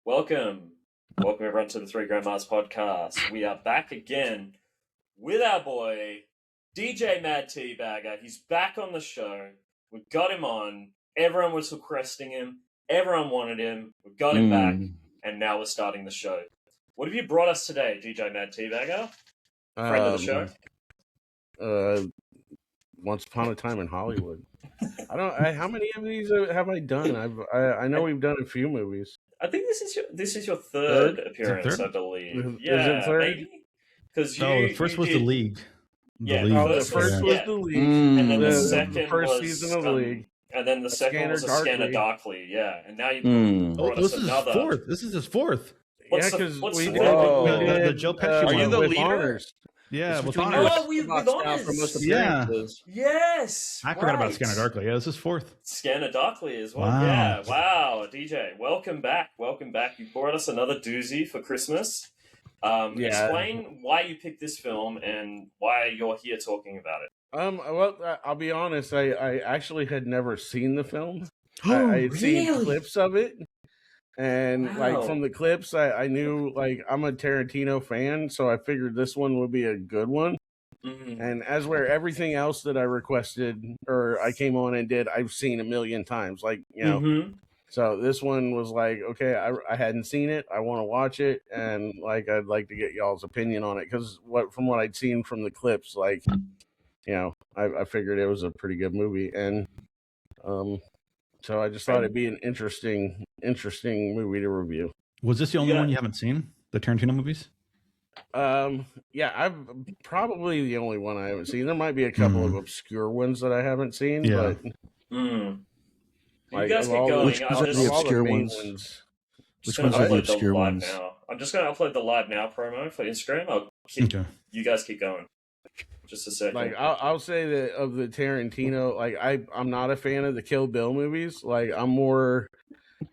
Welcome. Welcome everyone to the Three Grandmas podcast. We are back again with our boy, DJMadTeaBagger. He's back on the show. We got him on. Everyone was requesting him. Everyone wanted him. We got him back. And now we're starting the show. What have you brought us today, DJMadTeaBagger? Friend of the show? Once Upon a Time in Hollywood. How many of these have I done? I know we've done a few movies. I think this is your third appearance, I believe. Yeah, maybe. Because the first was The League. The first was The League, and then the second the first was season of The League, and then the second was A Scanner Darkly. Yeah, and now you brought us this another. Is fourth. This is his fourth. Because we did the Joe Pesci Are one. you the with leader? Honors. Yeah, with honors. Oh, with honors. For most Yeah. appearances. Yes, I forgot about Scanner Darkly. Yeah, this is fourth. Scanner Darkly as well. Wow. Yeah, wow, DJ, welcome back. Welcome back. You brought us another doozy for Christmas. Explain why you picked this film and why you're here talking about it. Well, I'll be honest. I actually had never seen the film. Oh, I had seen really? clips of it, and Wow. like from the clips, I knew like I'm a Tarantino fan, so I figured this one would be a good one. Mm-hmm. And as where everything else that I requested or I came on and did, I've seen a million times. Like So this one was like, okay, I hadn't seen it. I want to watch it, and like I'd like to get y'all's opinion on it because from what I'd seen from the clips, like I figured it was a pretty good movie, and so I just thought it'd be an interesting movie to review. Was this the only one you haven't seen? The Tarantino movies? Yeah, I'm probably the only one I haven't seen. There might be a couple of obscure ones that I haven't seen, but you guys keep going. Which ones are the obscure ones? Which ones are the obscure ones? I'm just going to upload the Live Now promo for Instagram. You guys keep going. Just a second. Like I'll say that of the Tarantino, like I'm not a fan of the Kill Bill movies. Like I'm more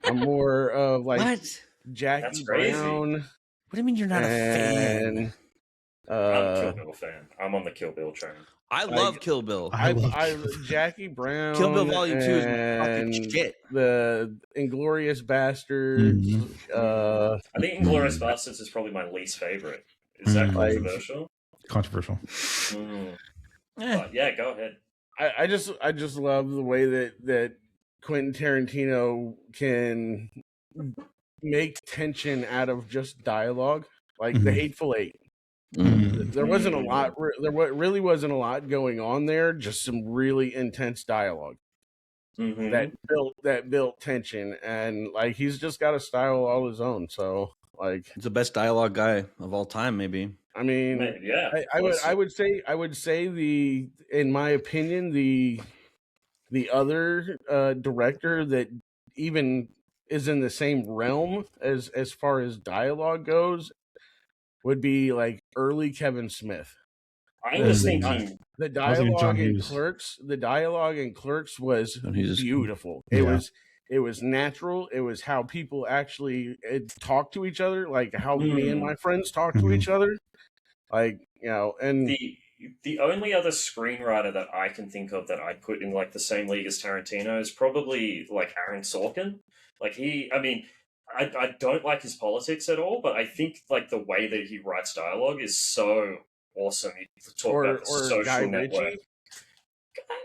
of like What? Jackie Brown. What do you mean you're not a fan? I'm a Kill Bill fan. I'm on the Kill Bill train. I love Kill Bill. I Jackie Brown. Kill Bill Volume 2 is fucking shit. The Inglourious Bastards. I think Inglourious Bastards is probably my least favorite. Is that controversial? Controversial. But yeah, go ahead. I just love the way that Quentin Tarantino can make tension out of just dialogue, like The Hateful Eight. There wasn't a lot. There really wasn't a lot going on there. Just some really intense dialogue that built tension, and like he's just got a style all his own. So like, he's the best dialogue guy of all time, maybe. I mean, yeah. I would say in my opinion, the other director that even is in the same realm as far as dialogue goes would be like early Kevin Smith. I was thinking the dialogue in Clerks. The dialogue in Clerks was beautiful. It was natural. It was how people actually talk to each other, like how me and my friends talk to each other. Like, and the only other screenwriter that I can think of that I put in like the same league as Tarantino is probably like Aaron Sorkin. Like I don't like his politics at all, but I think like the way that he writes dialogue is so awesome. You talk about the social Guy network. Ritchie.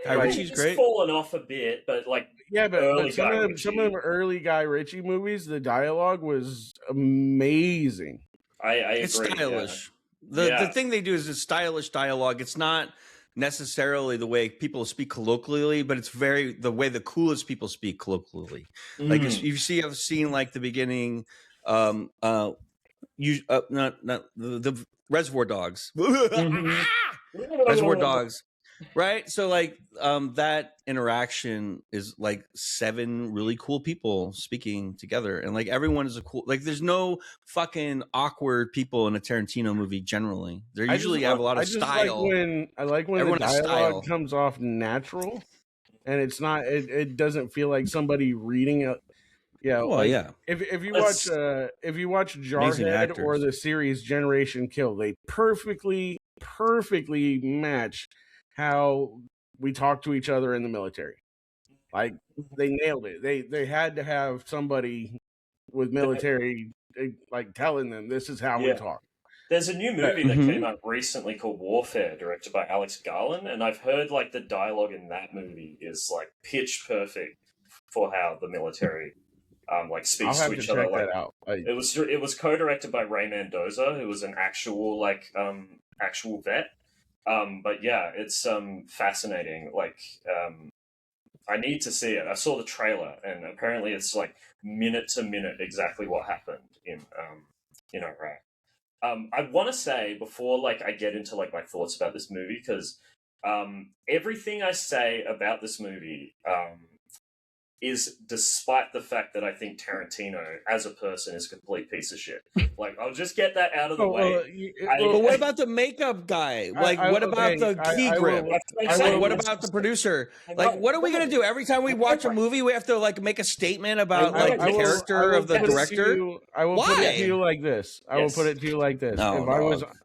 Guy Ritchie's great. Fallen off a bit, but like but some of them early Guy Ritchie movies, the dialogue was amazing. I agree. It's stylish. The thing they do is it's stylish dialogue. It's not necessarily the way people speak colloquially, but it's the way the coolest people speak colloquially. Like I've seen like the beginning, the Reservoir Dogs, Reservoir Dogs, right? So like that interaction is like 7 really cool people speaking together, and like everyone is there's no fucking awkward people in a Tarantino movie generally. They usually have a lot of style. I like when the dialogue comes off natural, and it's not. It doesn't feel like somebody reading it. Yeah. Well, yeah. If you watch Jarhead or the series Generation Kill, they perfectly match how we talk to each other in the military. Like they nailed it. They had to have somebody with military, like telling them this is how we talk. There's a new movie that came out recently called Warfare, directed by Alex Garland, and I've heard like the dialogue in that movie is like pitch perfect for how the military like speaks to each other. Like, it was co-directed by Ray Mendoza, who was an actual actual vet. But yeah, it's fascinating. Like I need to see it. I saw the trailer, and apparently it's like minute to minute exactly what happened in Iraq. I want to say before like I get into like my thoughts about this movie, because everything I say about this movie is despite the fact that I think Tarantino as a person is a complete piece of shit. Like, I'll just get that out of the way. But what about the makeup guy? Like, what about the key grip? What about the producer? Like, what are we going to do? Every time we watch a movie, we have to, like, make a statement about, like, the character of the director? I will put it to you like this.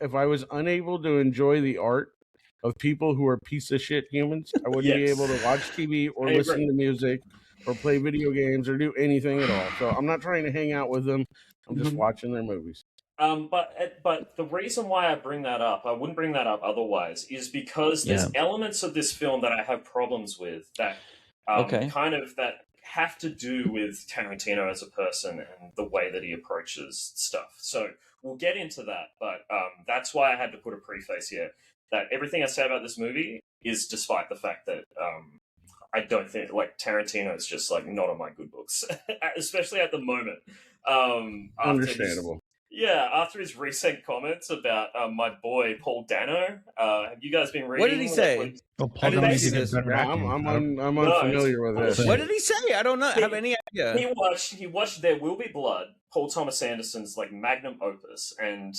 If I was unable to enjoy the art of people who are piece of shit humans, I wouldn't be able to watch TV or listen to music or play video games or do anything at all. So I'm not trying to hang out with them. I'm just watching their movies. But the reason why I bring that up, I wouldn't bring that up otherwise, is because there's elements of this film that I have problems with that kind of that have to do with Tarantino as a person and the way that he approaches stuff. So we'll get into that, but that's why I had to put a preface here that everything I say about this movie is despite the fact that I don't think like Tarantino is just like not on my good books, especially at the moment. Understandable. After his recent comments about my boy Paul Dano, have you guys been reading? What did he say? Paul Dano I'm unfamiliar with this. What did he say? I don't know. Have any idea? He watched There Will Be Blood, Paul Thomas Anderson's like magnum opus, and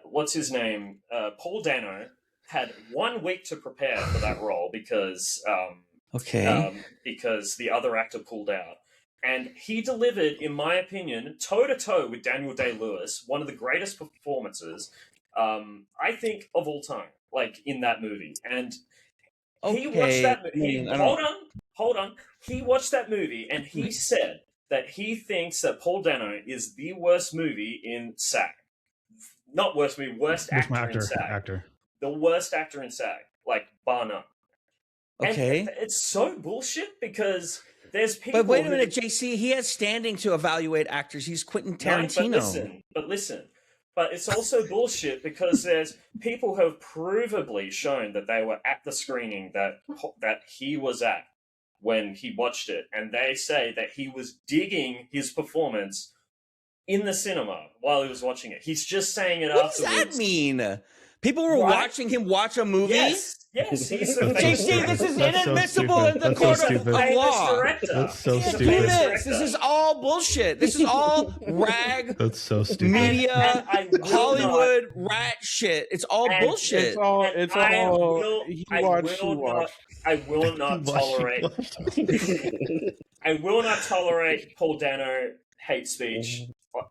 what's his name? Paul Dano had 1 week to prepare for that role because the other actor pulled out. And he delivered, in my opinion, toe-to-toe with Daniel Day-Lewis, one of the greatest performances, I think, of all time, like, in that movie. And he watched that movie. Hold on. He watched that movie, and he said that he thinks that Paul Dano is the worst movie in SAG. Not worst movie, worst actor in SAG. The worst actor in SAG, like, bar none. Okay. And it's so bullshit because there's people. But wait a minute, JC. He has standing to evaluate actors. He's Quentin Tarantino. But listen. But it's also bullshit because there's people who have provably shown that they were at the screening that he was at when he watched it, and they say that he was digging his performance in the cinema while he was watching it. He's just saying it afterwards. What does that mean? People were watching him watch a movie? Yes, he's JC, this is inadmissible in the court of law. That's so stupid. This is all bullshit. This is all rag. That's so stupid. Media, Hollywood, rat shit. It's all bullshit. I will not tolerate. I will not tolerate Paul Dano hate speech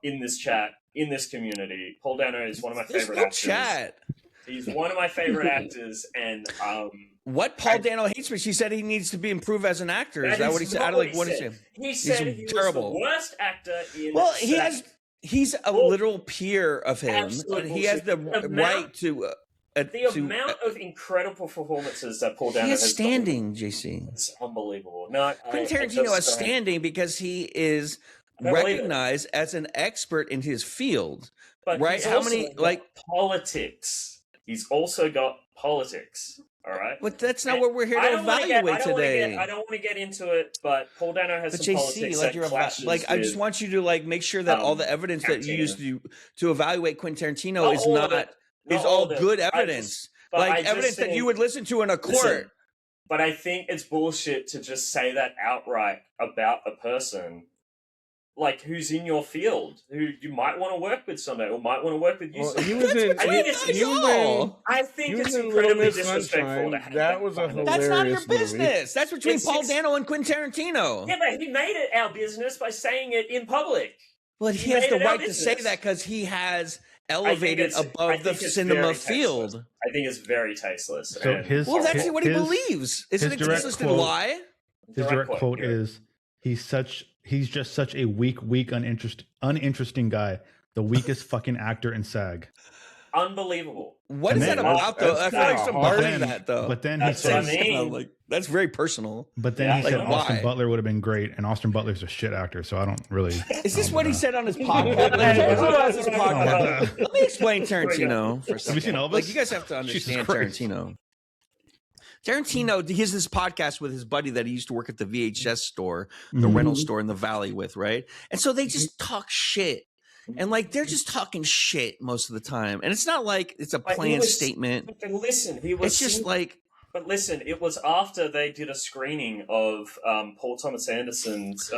in this chat, in this community. Paul Dano is one of my favorite actors. He's one of my favorite actors, and what Paul Dano hates me. She said he needs to be improved as an actor. Is that what he said? I don't like what he said. He said he was the worst actor in. Well, he's a literal peer of him, and he has the right to. The amount of incredible performances that Paul Dano has standing, JC. It's unbelievable. No, Quentin Tarantino has standing because he is recognized as an expert in his field. But right? How many politics? He's also got politics. All right, but that's not what we're here to evaluate today. I don't want to get into it, but Paul Dano has some politics that clashes. I just want you to make sure that all the evidence that you use to evaluate Quentin Tarantino is all good evidence, evidence that you would listen to in a court. But I think it's bullshit to just say that outright about a person. Like, who's in your field, who you might want to work with someday, or might want to work with you someday. I think it's incredibly disrespectful to have that. Was a hilarious That's not your business. Movie. That's between Paul Dano and Quentin Tarantino. Yeah, but he made it our business by saying it in public. Well, he has the right to say that because he has elevated above the cinema field. I think it's very tasteless. So that's what he believes. Is it a consistent lie? His direct quote is, he's such he's just such a weak, uninteresting guy. The weakest fucking actor in SAG. Unbelievable. What is that about, though? I feel like somebody's that, though. But then that's he said, like, that's very personal. But then he said like, Austin why? Butler would have been great, and Austin Butler's a shit actor, so I don't really. Is this what he said on his podcast? Let me explain Tarantino for a second. Have you seen Elvis? Like, you guys have to understand Tarantino. Tarantino, he has this podcast with his buddy that he used to work at the VHS store, the rental store in the Valley with, right? And so they just talk shit. And like they're just talking shit most of the time, and it's not like it's a planned statement. But listen, he was. It's just like. But listen, it was after they did a screening of Paul Thomas Anderson's.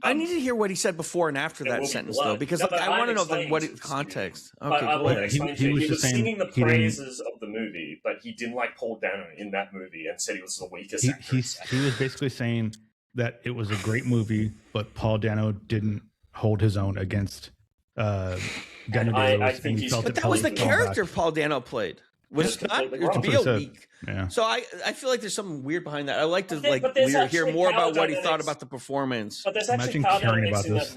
I need to hear what he said before and after that sentence, though, because I want to know the context. Okay, go ahead. He was singing the praises of the movie, but he didn't like Paul Dano in that movie, and said he was the weakest. He was basically saying that it was a great movie, but Paul Dano didn't hold his own against. I think but that was the character Paul Dano played. Was not to be a weak. Yeah. So I feel like there's something weird behind that. I like to hear more about what he thought about the performance. But there's actually caring about this.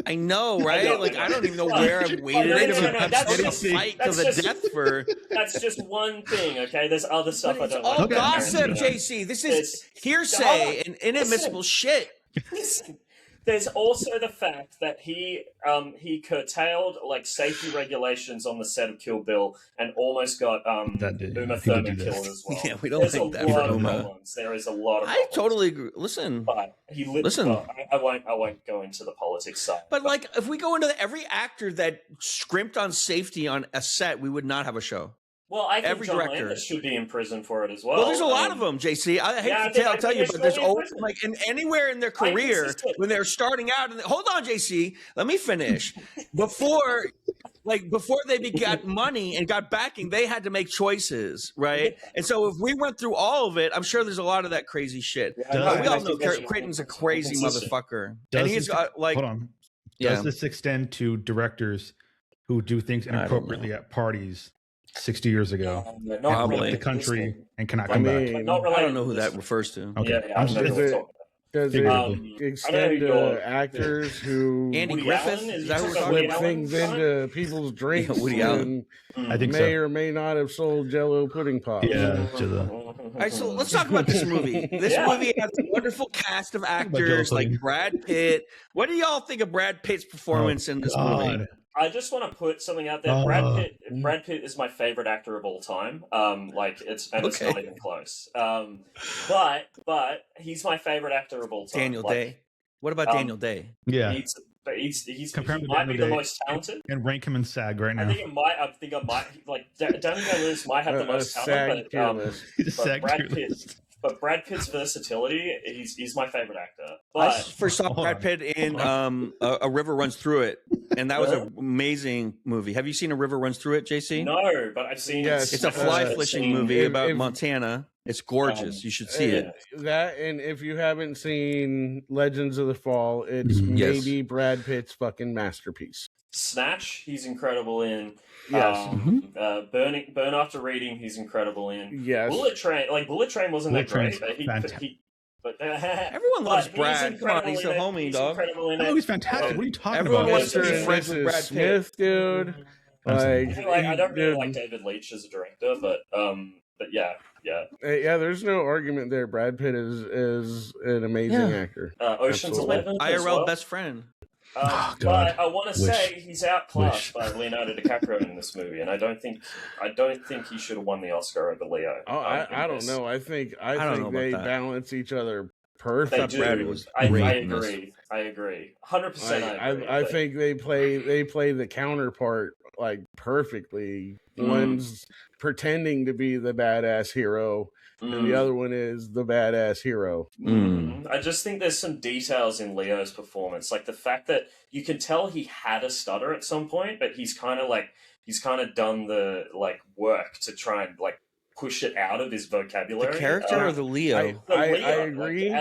I know, right? Like I don't even know where I've waited fight to the death for. That's just one thing, okay? There's other stuff I don't like. All gossip, JC. This is hearsay and inadmissible shit. Listen. There's also the fact that he curtailed like safety regulations on the set of Kill Bill and almost got Uma Thurman killed as well. Yeah, we don't think that for Uma. There is a lot of I totally agree. Listen, but I won't go into the politics side. But like, if we go into every actor that scrimped on safety on a set, we would not have a show. Well, I think every John director Landis should be in prison for it as well. Well, there's a lot of them, JC. I hate to tell you, but there's always like anywhere in their career when they're starting out. And hold on, JC, let me finish. Before they got money and got backing, they had to make choices, right? And so if we went through all of it, I'm sure there's a lot of that crazy shit. We all know Creighton's a crazy motherfucker, and he's got like. Hold on. Does this extend to directors who do things inappropriately at parties? 60 years ago, probably the country and cannot come back. I don't know who that refers to. Okay, does it extend to actors who Andy Griffith is that who slip things into people's drinks? Woody Allen. I think may or may not have sold Jell-O pudding pops. Yeah. All right, so let's talk about this movie. This movie has a wonderful cast of actors like Brad Pitt. What do y'all think of Brad Pitt's performance in this movie? I just want to put something out there. Brad Pitt is my favorite actor of all time. It's not even close. But he's my favorite actor of all time. Daniel Day. What about Daniel Day? Yeah, he might be the most talented. And rank him in SAG right now. I think I might like Daniel Day-Lewis might have the most talent, but Brad Pitt's versatility, he's my favorite actor. But I first saw Brad Pitt in A River Runs Through It, and that was an amazing movie. Have you seen A River Runs Through It, JC? No, but I've seen it. It's a fly fishing movie about Montana. It's gorgeous. You should see it. That, and if you haven't seen Legends of the Fall, it's maybe Brad Pitt's fucking masterpiece. Snatch, he's incredible in. Yes. Burn After Reading, he's incredible in. Yes. Bullet Train wasn't that great, but everyone loves Brad. Come on, he's a homie, dog. Oh, he's fantastic. What are you talking Everyone about? wants to be friends with Brad Smith, dude. I don't really like David Leitch as a director, but yeah. There's no argument there. Brad Pitt is an amazing actor. Ocean's 11, IRL best friend. But I want to say he's outclassed by Leonardo DiCaprio in this movie, and I don't think he should have won the Oscar over Leo. Oh, I don't know. I think they balance each other perfect. I agree. 100%. I think they play the counterpart like perfectly. One's pretending to be the badass hero, and the other one is the badass hero. I just think there's some details in Leo's performance, like the fact that you can tell he had a stutter at some point, but he's kind of done the work to try and push it out of his vocabulary. The character or the Leo? I agree.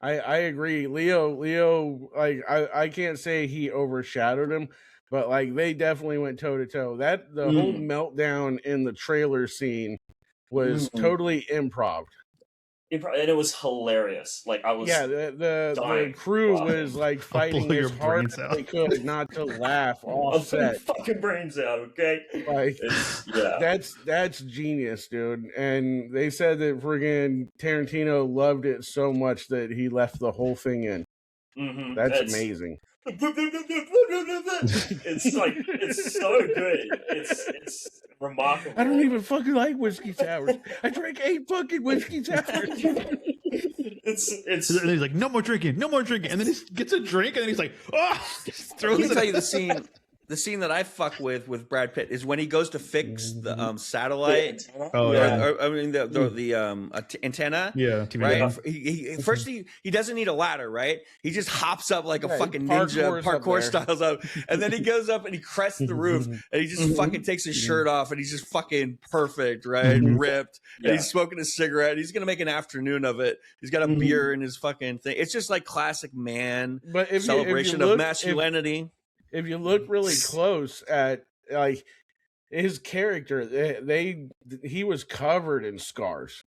I agree. Leo, I can't say he overshadowed him, but they definitely went toe to toe. That the whole meltdown in the trailer scene was totally improv. and it was hilarious. Like I was, the crew was like fighting as hard as they could not to laugh off set. Fucking brains out, okay? Like, that's genius, dude. And they said that friggin' Tarantino loved it so much that he left the whole thing in. Mm-hmm. That's amazing. It's like it's so good. It's remarkable. I don't even fucking like whiskey sours. I drank 8 fucking whiskey sours. It's and he's like, no more drinking, and then he gets a drink and then he's like, oh, Let me tell you the scene that I fuck with Brad Pitt is when he goes to fix the satellite. Oh yeah. Or, I mean the antenna. Yeah. TV right. antenna. He first he doesn't need a ladder, right? He just hops up like a fucking ninja, parkour styles up, and then he goes up and he crests the roof, and he just fucking takes his shirt off, and he's just fucking perfect, right? Ripped, and he's smoking a cigarette. He's gonna make an afternoon of it. He's got a beer in his fuking thing. It's just like classic man celebration of masculinity. If you look really close at like his character, he was covered in scars.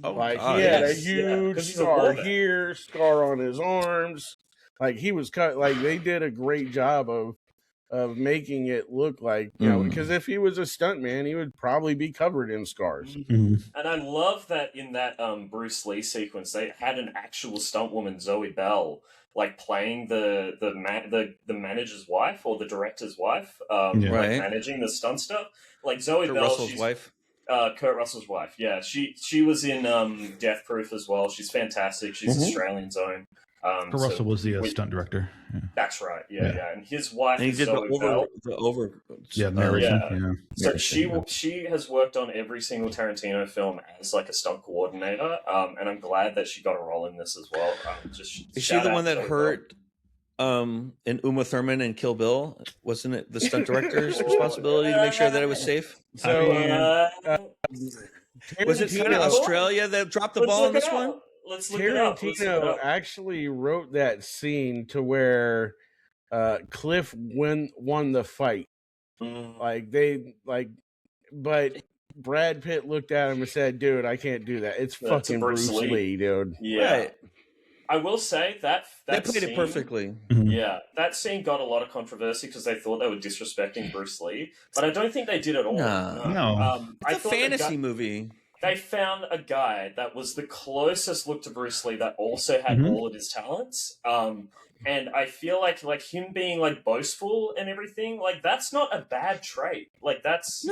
Oh, like he had a huge scar here, scar on his arms. Like he was cut. Like they did a great job of making it look like, you know, because if he was a stuntman, he would probably be covered in scars. And I love that in that Bruce Lee sequence, they had an actual stunt woman, Zoe Bell, like playing the manager's wife or the director's wife, like managing the stunt stuff. Like Zoe Bell, Russell's wife. Kurt Russell's wife. Yeah, she was in Death Proof as well. She's fantastic. She's Australian's own. Kurt Russell was the stunt director. Yeah. That's right. Yeah. And his wife. And he did the narration. So she has worked on every single Tarantino film as like a stunt coordinator, and I'm glad that she got a role in this as well. Is she the one that hurt in Uma Thurman and Kill Bill? Wasn't it the stunt director's responsibility to make sure that it was safe? So was it kind of Australia that dropped the ball on this one? Let's look it up. Tarantino actually wrote that scene to where Cliff won the fight. But Brad Pitt looked at him and said, "Dude, I can't do that. It's fucking Bruce Lee, dude." Yeah. Right. I will say that they played it perfectly. Yeah, that scene got a lot of controversy because they thought they were disrespecting Bruce Lee, but I don't think they did at all. No. It's a fantasy movie. They found a guy that was the closest look to Bruce Lee that also had all of his talents. And I feel like him being like boastful and everything, like that's not a bad trait. Like that's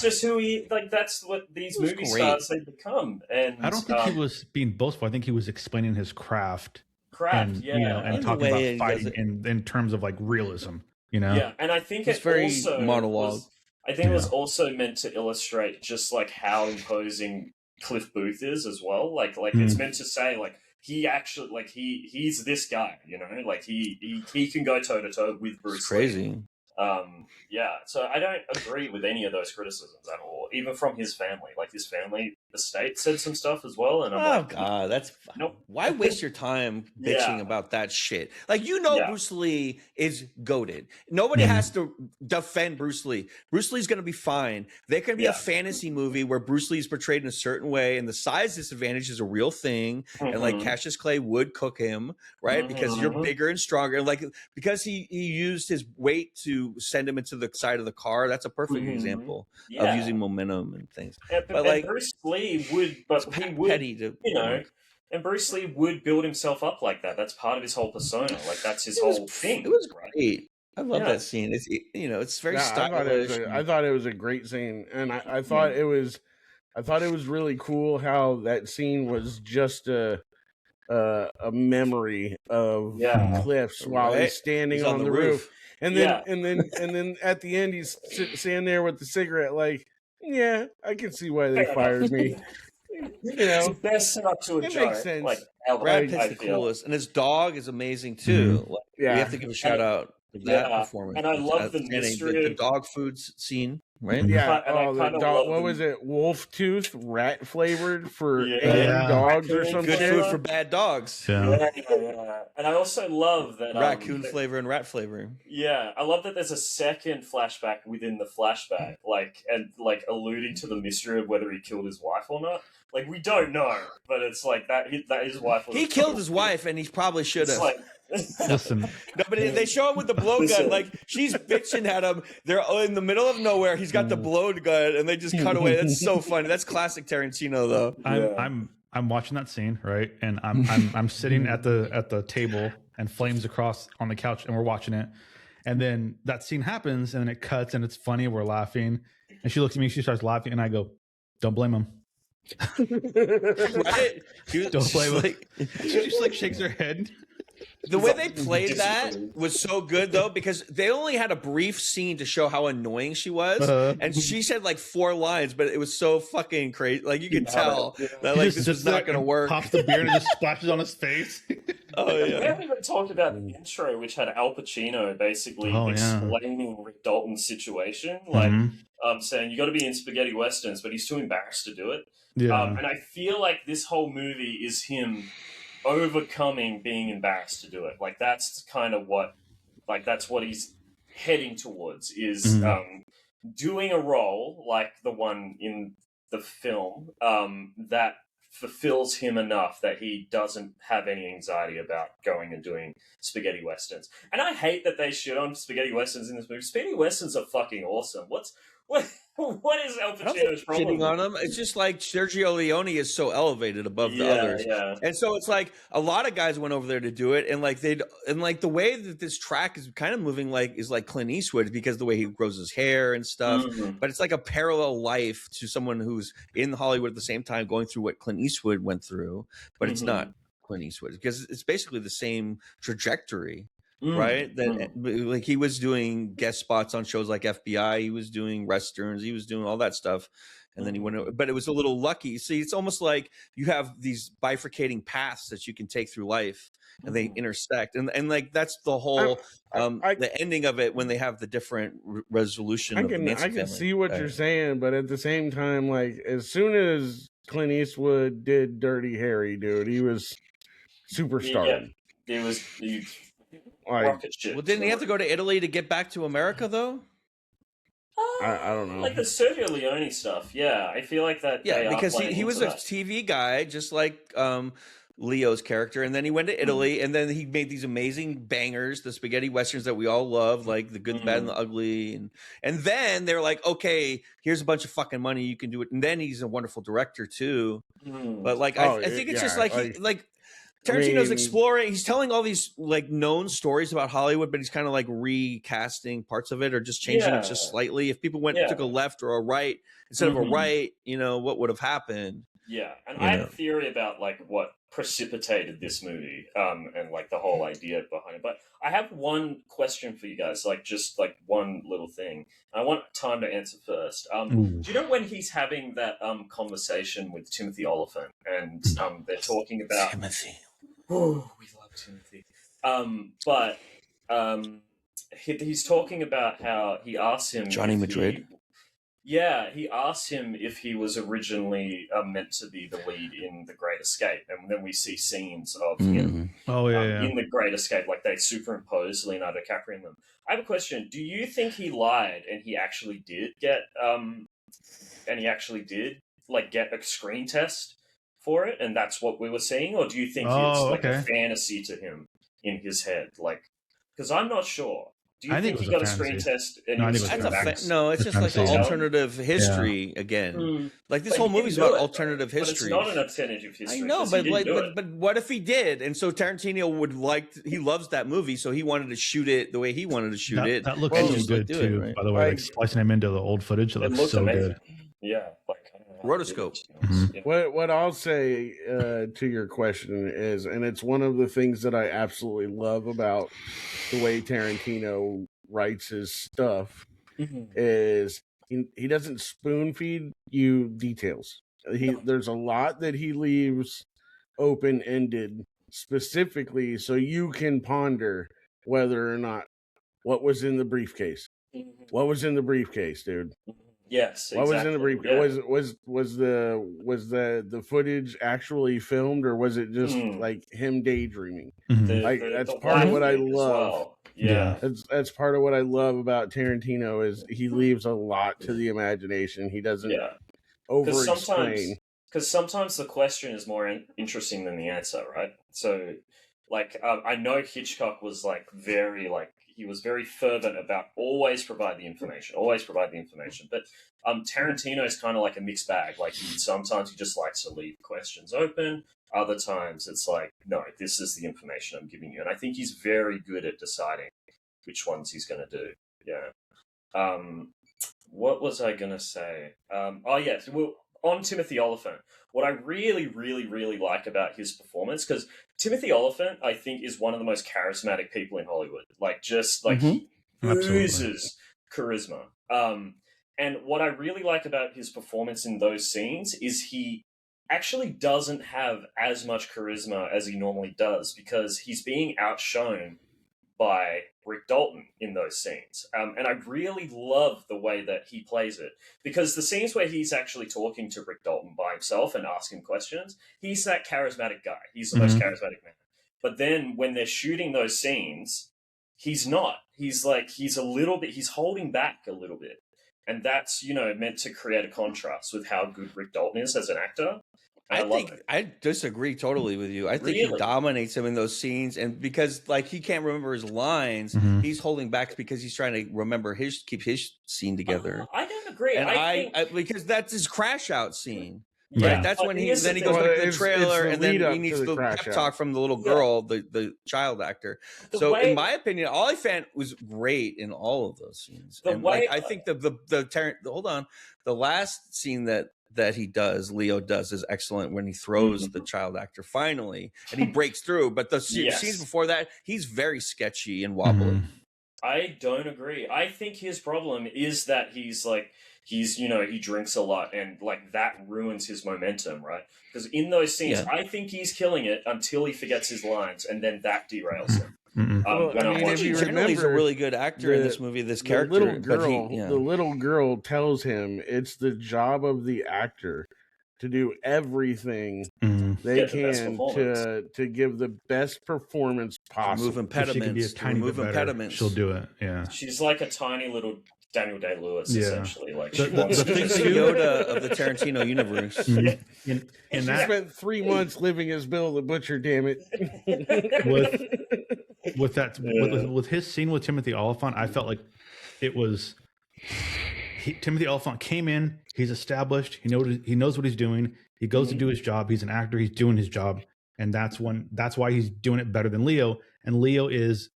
just who he like. That's what these movie stars they become. And I don't think he was being boastful. I think he was explaining his craft. And, yeah, you know, and talking about fighting in terms of like realism. You know, yeah, and I think it's very also monologue. I think it was also meant to illustrate just like how imposing Cliff Booth is as well. Like it's meant to say like he actually like he's this guy, you know, like he can go toe to toe with Bruce. It's crazy. Yeah, so I don't agree with any of those criticisms at all, even from his family. Like his family estate said some stuff as well, and I'm God, that's nope. Why waste your time bitching about that shit? Like Bruce Lee is goated. Nobody has to defend Bruce Lee. Bruce Lee's going to be fine. There can be a fantasy movie where Bruce Lee is portrayed in a certain way, and the size disadvantage is a real thing, and like Cassius Clay would cook him, right? Because you're bigger and stronger, and like because he used his weight to send him into the side of the car. That's a perfect example of using momentum and things. But like Bruce Lee would, petty to, you know. And Bruce Lee would build himself up like that. That's part of his whole persona. Like that's his whole thing. It was great. I love that scene. It's it's very stylish. I thought it was a great scene, and I thought it was really cool how that scene was just a memory of Cliff's while he's standing on the roof. And then at the end he's standing there with the cigarette, like, yeah, I can see why they fired me. You know, it's best set up to a joke. Makes sense. Like Brad Pitt's the coolest, and his dog is amazing too. We have to give a shout out to that performance. And I love the mystery the dog foods scene. right? Yeah. And I kind of love what was it? Wolf tooth, rat flavored for Yeah. dogs or some Good shit. food for bad dogs. Yeah. And I also love that Raccoon flavor and rat flavor. Yeah, I love that there's a second flashback within the flashback, like alluding to the mystery of whether he killed his wife or not. Like, we don't know, but it's like that his wife was. He killed his wife, and he probably should have. Like, Listen, no, but they show him with the blowgun. Like, she's bitching at him. They're in the middle of nowhere. He's got the blowgun, and they just cut away. That's so funny. That's classic Tarantino, though. I'm watching that scene, right? And I'm sitting at the table, and Flames across on the couch, and we're watching it. And then that scene happens, and then it cuts, and it's funny. We're laughing, and she looks at me. She starts laughing, and I go, "Don't blame him." Right? Don't blame him. She just like shakes her head. The way they played that was so good, though, because they only had a brief scene to show how annoying she was, and she said like 4 lines, but it was so fucking crazy. Like, you could tell that like this is not going to work. Pops the beer and it just splashes on his face. Oh yeah. We haven't even talked about the intro, which had Al Pacino basically explaining Rick Dalton's situation, like saying you got to be in spaghetti westerns, but he's too embarrassed to do it. Yeah, and I feel like this whole movie is him overcoming being embarrassed to do it. Like, that's kind of what he's heading towards, is doing a role like the one in the film that fulfills him enough that he doesn't have any anxiety about going and doing spaghetti westerns. And I hate that they shit on spaghetti westerns in this movie. Spaghetti westerns are fucking awesome. What is Al Pacino's problem? Shitting on him. It's just like Sergio Leone is so elevated above the others, and so it's like a lot of guys went over there to do it, and like the way that this track is kind of moving is like Clint Eastwood, because the way he grows his hair and stuff. But it's like a parallel life to someone who's in Hollywood at the same time going through what Clint Eastwood went through, but it's not Clint Eastwood, because it's basically the same trajectory. Right, like he was doing guest spots on shows like FBI. He was doing westerns. He was doing all that stuff, and then he went. But it was a little lucky. See, it's almost like you have these bifurcating paths that you can take through life, and they intersect. And like that's the whole the ending of it when they have the different resolution. I can see what you're saying, but at the same time, like as soon as Clint Eastwood did Dirty Harry, dude, he was superstar. Yeah, it was. Well, didn't he have to go to Italy to get back to America, though? I don't know. Like the Sergio Leone stuff, I feel like that. Yeah, because he was a TV guy, just like Leo's character, and then he went to Italy, and then he made these amazing bangers, the spaghetti westerns that we all love, like The Good, the Bad, and the Ugly, and then they're like, okay, here's a bunch of fucking money, you can do it, and then he's a wonderful director too. But like, I think it's just like Tarantino's exploring. He's telling all these like known stories about Hollywood, but he's kind of like recasting parts of it, or just changing it just slightly. If people took a left or a right instead of a right, what would have happened? Yeah, and I have a theory about like what precipitated this movie, and like the whole idea behind it. But I have one question for you guys, like just like one little thing. I want time to answer first. Do you know when he's having that conversation with Timothy Oliphant, and they're talking about Timothy? Oh, we love Timothy. But he's talking about how he asked him Johnny Madrid. He asked him if he was originally meant to be the lead in The Great Escape, and then we see scenes of him in The Great Escape, like they superimpose Leonardo DiCaprio in them. I have a question: do you think he lied and he actually did get get a screen test for it, and that's what we were seeing, or do you think it's like a fantasy to him in his head? Like, because I'm not sure. Do you think he got a screen test? And No, it's just like an alternative history again. Like this whole movie's about alternative history. But it's not an alternative history. I know, but what if he did? And so Tarantino he loves that movie, so he wanted to shoot it the way he wanted to shoot it. That looks so good too. Right? By the way, like splicing him into the old footage, it looks so amazing. Good. Yeah, rotoscope. What I'll say to your question is, and it's one of the things that I absolutely love about the way Tarantino writes his stuff, is he doesn't spoon feed you details. There's a lot that he leaves open ended specifically so you can ponder whether or not what was in the briefcase. What was in the briefcase, dude? Yes, What was in the exactly. brief? Yeah. Was the footage actually filmed, or was it just like him daydreaming? Mhm. Like that's The part of wife what I thing as love. well. Yeah. That's part of what I love about Tarantino is he leaves a lot to the imagination. He doesn't Yeah. over Because explain. sometimes the question is more interesting than the answer, right? So, like, I know Hitchcock was like very he was very fervent about always provide the information, But Tarantino is kind of like a mixed bag. Like, sometimes he just likes to leave questions open. Other times it's like, no, this is the information I'm giving you, and I think he's very good at deciding which ones he's going to do. Yeah. What was I gonna say? Oh yes, well, on Timothy Oliphant. What I really, really, really like about his performance, because Timothy Oliphant, I think, is one of the most charismatic people in Hollywood. Like, just like he oozes charisma. And what I really like about his performance in those scenes is he actually doesn't have as much charisma as he normally does because he's being outshone by Rick Dalton in those scenes. And I really love the way that he plays it because the scenes where he's actually talking to Rick Dalton by himself and asking questions, he's that charismatic guy. He's the most charismatic man. But then when they're shooting those scenes, he's not. He's holding back a little bit. And that's, meant to create a contrast with how good Rick Dalton is as an actor. I disagree totally with you. I think he dominates him in those scenes, and because he can't remember his lines, he's holding back because he's trying to keep his scene together. I don't agree. And I think... because that's his crash out scene. Yeah. Right, that's when he goes back to the trailer, and then he needs the pep talk from the little girl, the child actor. In my opinion, Oliphant was great in all of those scenes. I think the last scene that Leo does is excellent when he throws the child actor finally, and he breaks through. But the scenes before that, he's very sketchy and wobbly. I don't agree. I think his problem is that he drinks a lot and that ruins his momentum, right? Because in those scenes, I think he's killing it until he forgets his lines, and then that derails him. He generally is a really good actor in this movie. This character, the little girl tells him it's the job of the actor to do everything they can to give the best performance possible. Remove impediments. If she can be a tiny bit better, impediments. She'll do it. Yeah, she's like a tiny little Daniel Day-Lewis, essentially. Like the Yoda of the Tarantino universe. She spent 3 months living as Bill the Butcher. Damn it! With his scene with Timothy Oliphant, I felt like it was Timothy Oliphant came in. He's established. He knows what he's doing. He goes to do his job. He's an actor. He's doing his job, and that's why he's doing it better than Leo. And Leo is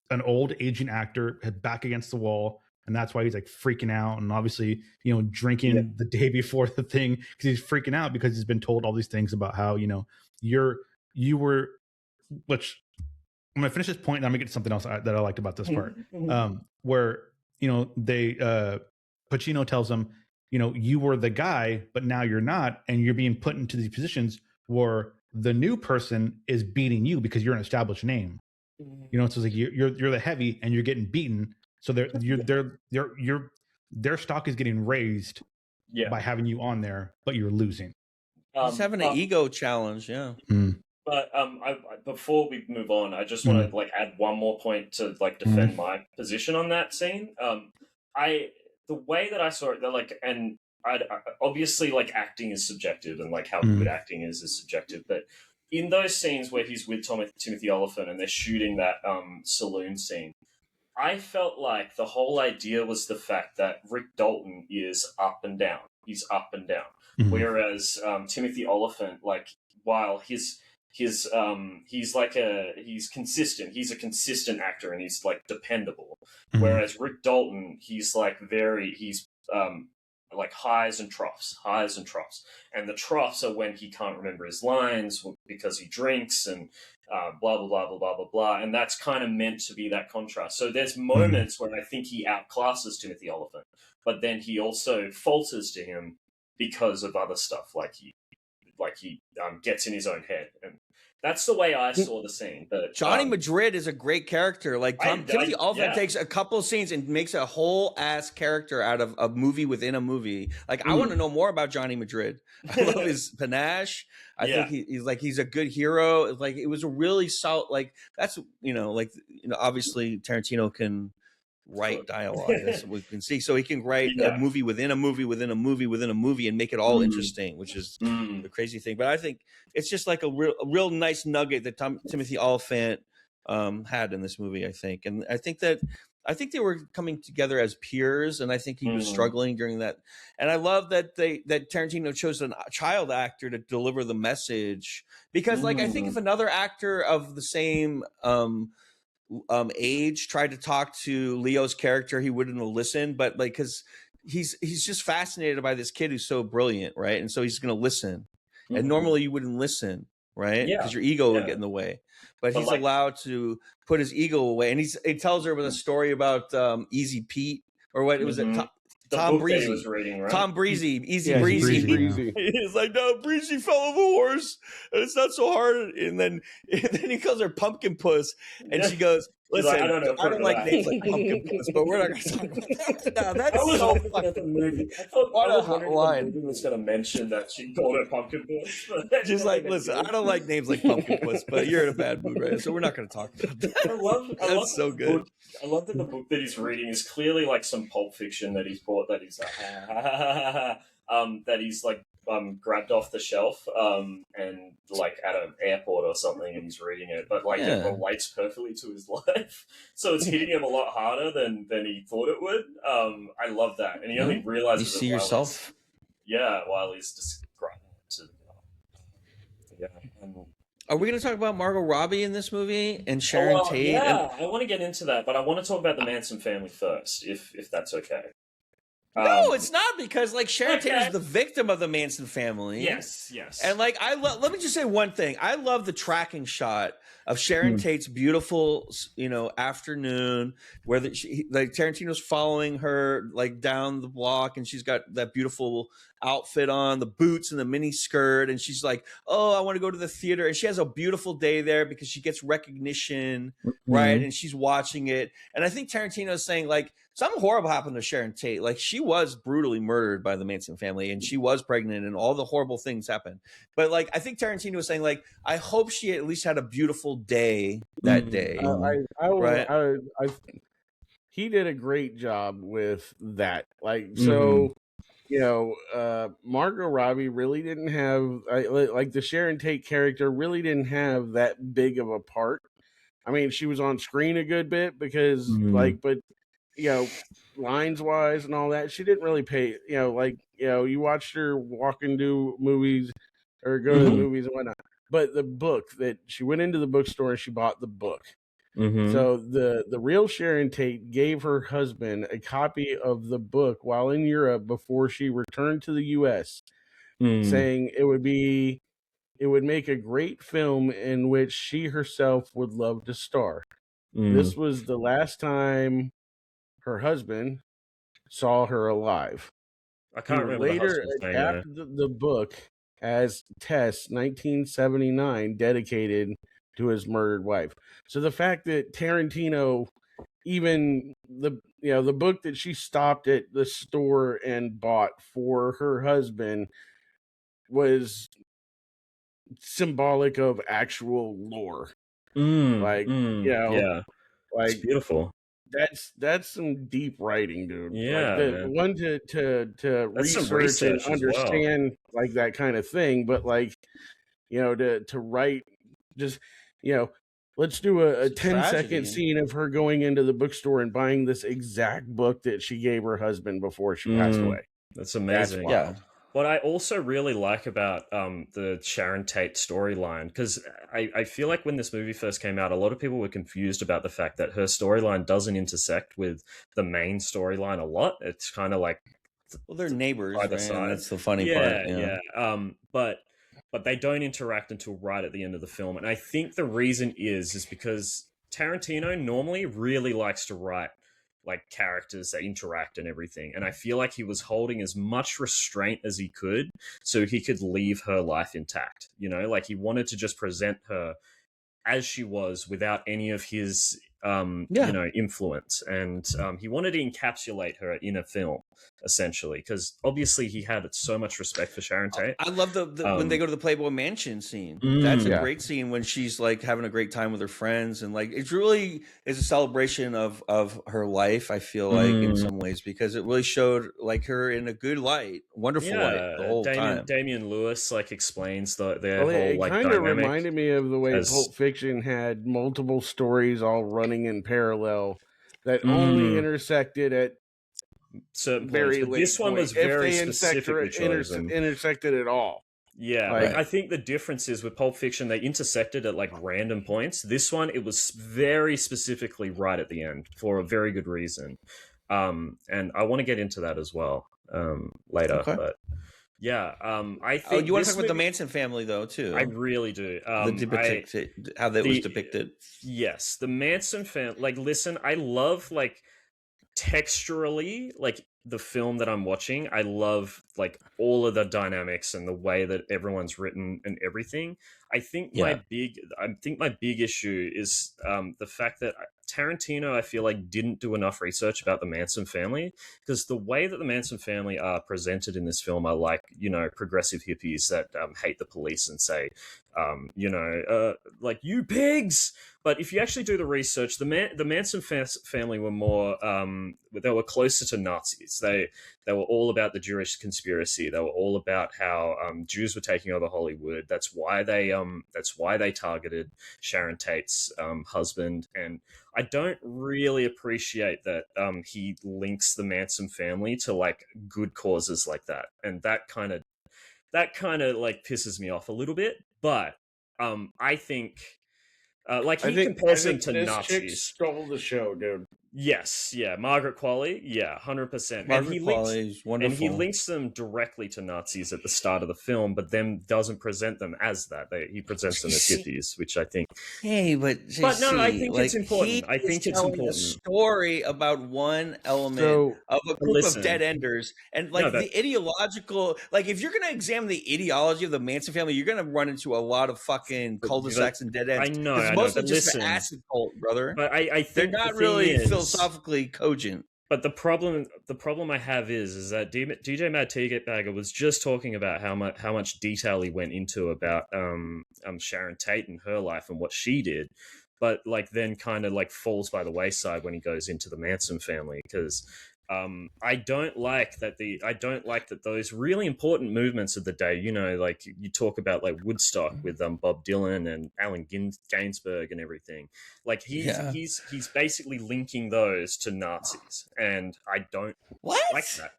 an old aging actor, back against the wall. And that's why he's freaking out and obviously, drinking the day before the thing because he's freaking out because he's been told all these things about how, you were, which I'm going to finish this point and I'm going to get to something else that I liked about this part where, Pacino tells him, you were the guy, but now you're not. And you're being put into these positions where the new person is beating you because you're an established name. So it's you're the heavy and you're getting beaten. So their stock is getting raised by having you on there, but you're losing. He's having an ego challenge, But before we move on, I just want to add one more point to defend my position on that scene. The way that I saw it, and obviously acting is subjective, and how good acting is subjective, but in those scenes where he's with Timothy Oliphant and they're shooting that saloon scene, I felt like the whole idea was the fact that Rick Dalton is up and down. He's up and down. Whereas Timothy Oliphant, while he's consistent. He's a consistent actor and he's dependable. Whereas Rick Dalton, he's highs and troughs. And the troughs are when he can't remember his lines because he drinks and blah, blah, blah, blah, blah, blah, blah. And that's kind of meant to be that contrast. So there's moments where I think he outclasses Timothy Oliphant, but then he also falters to him because of other stuff. He gets in his own head. And That's the way I saw the scene. But Johnny Madrid is a great character. Like Timothy Olyphant takes a couple of scenes and makes a whole ass character out of a movie within a movie. Like I want to know more about Johnny Madrid. I love his panache. I think he's a good hero. Like it was a really solid. Like that's obviously Tarantino can write dialogue. That's what we can see. So he can write a movie within a movie within a movie within a movie and make it all interesting, which is the crazy thing. But I think it's just like a real nice nugget that Timothy Olyphant had in this movie, I think. And I think they were coming together as peers, and I think he was struggling during that. And I love that that Tarantino chose a child actor to deliver the message, because like I think if another actor of the same age tried to talk to Leo's character, he wouldn't have listened. But like, because he's just fascinated by this kid who's so brilliant, right? And so he's going to listen. And normally you wouldn't listen, right? Because your ego would get in the way. But he's allowed to put his ego away, and he tells her with a story about Easy Pete, or what it was. Tom Breezy was reading, right? Tom Breezy, Easy Breezy. He's like, no, Breezy fell off a horse, and it's not so hard. And then he calls her Pumpkin Puss, and she goes, "Listen, like, I don't like names like Pumpkin Puss, but we're not going to talk about that." No, that's I was so looking at the movie. I thought the movie was going to mention that she called her Pumpkin Puss. She's like, "Listen, I don't like names like Pumpkin Puss, but you're in a bad mood, right? So we're not going to talk about that." That's so good. I love that the book that he's reading is clearly like some Pulp Fiction that he's bought, that he's like, that he's like grabbed off the shelf and like at an airport or something, and he's reading it, but like it relates perfectly to his life, so it's hitting him a lot harder than he thought it would. I love that, and he only realizes you see yourself. While he's describing it to Are we going to talk about Margot Robbie in this movie and Sharon Tate? Yeah, I want to get into that, but I want to talk about the Manson family first, if that's okay. No, it's not, because like Sharon Tate is the victim of the Manson family. Yes. And like let me just say one thing. I love the tracking shot of Sharon Tate's beautiful, afternoon, where Tarantino's following her like down the block, and she's got that beautiful outfit on, the boots and the mini skirt, and she's like, "Oh, I want to go to the theater." And she has a beautiful day there because she gets recognition, right? And she's watching it. And I think Tarantino is saying like, something horrible happened to Sharon Tate. Like, she was brutally murdered by the Manson family, and she was pregnant, and all the horrible things happened. But like, I think Tarantino was saying like, I hope she at least had a beautiful day that day. He did a great job with that. Like, so, Margot Robbie really didn't have, like the Sharon Tate character really didn't have that big of a part. I mean, she was on screen a good bit because but lines wise and all that, she didn't really pay, you watched her walk into movies or go to the movies and whatnot. But the book that she went into the bookstore and she bought the book. So the real Sharon Tate gave her husband a copy of the book while in Europe before she returned to the US, saying it would make a great film in which she herself would love to star. This was the last time her husband saw her alive. I can't remember. Later adapted the book as Tess 1979, dedicated to his murdered wife. So the fact that Tarantino, even the book that she stopped at the store and bought for her husband, was symbolic of actual lore. Like it's beautiful. That's some deep writing, dude. Yeah, like one to research and understand like that kind of thing, but like to write just let's do a 10-second scene of her going into the bookstore and buying this exact book that she gave her husband before she passed away. That's amazing. That's What I also really like about the Sharon Tate storyline, because I feel like when this movie first came out, a lot of people were confused about the fact that her storyline doesn't intersect with the main storyline a lot. It's kind of like, well, they're neighbors, right? That's the funny part. But they don't interact until right at the end of the film, and I think the reason is because Tarantino normally really likes to write like characters that interact and everything. And I feel like he was holding as much restraint as he could so he could leave her life intact. You know, like he wanted to just present her as she was without any of his influence, and he wanted to encapsulate her in a film essentially, because obviously he had so much respect for Sharon Tate. I love the when they go to the Playboy Mansion scene. That's a great scene when she's like having a great time with her friends, and like it really is a celebration of her life. I feel like in some ways, because it really showed like her in a good light, wonderful light the whole time. Damian Lewis like explains their whole it like kind of reminded me of the way as... Pulp Fiction had multiple stories all running in parallel that only intersected at certain very points. But this one was very specifically chosen. Intersected at all. Yeah, like I think the difference is with Pulp Fiction, they intersected at like random points. This one, it was very specifically right at the end for a very good reason. And I want to get into that as well later. Okay. But yeah, I think. You want to talk about the Manson family though too? I really do. How that was depicted. Yes, the Manson family. Like, listen, I love like texturally, like the film that I'm watching. I love like all of the dynamics and the way that everyone's written and everything. I think my big issue is the fact that Tarantino, I feel like, didn't do enough research about the Manson family, because the way that the Manson family are presented in this film are like, you know, progressive hippies that hate the police and say, like, you pigs. But if you actually do the research, the Manson family were more, they were closer to Nazis. They were all about the Jewish conspiracy. They were all about how Jews were taking over Hollywood. That's why they targeted Sharon Tate's husband. And I don't really appreciate that he links the Manson family to like good causes like that. And that kind of like pisses me off a little bit. But I think. He compares them to Nazis. Chick stole the show, dude. Yes, yeah, Margaret Qualley, yeah, 100%. Margaret Qualley is wonderful. And he links them directly to Nazis at the start of the film, but then doesn't present them as that. He presents them as hippies, which I think. Hey, but no, I think it's important. I think it's important. A story about one element of a group of dead enders, and like the ideological. Like, if you're going to examine the ideology of the Manson family, you're going to run into a lot of fucking cul-de-sacs and dead ends. I know, it's mostly just an acid cult, brother. But I think they're not really philosophically cogent. But the problem I have is that DJMadTeaBagger was just talking about how much detail he went into about Sharon Tate and her life and what she did, but like then kind of like falls by the wayside when he goes into the Manson family, because I don't like that those really important movements of the day, you know, like you talk about like Woodstock with Bob Dylan and Allen Ginsberg and everything. Like he's basically linking those to Nazis, and I don't like that.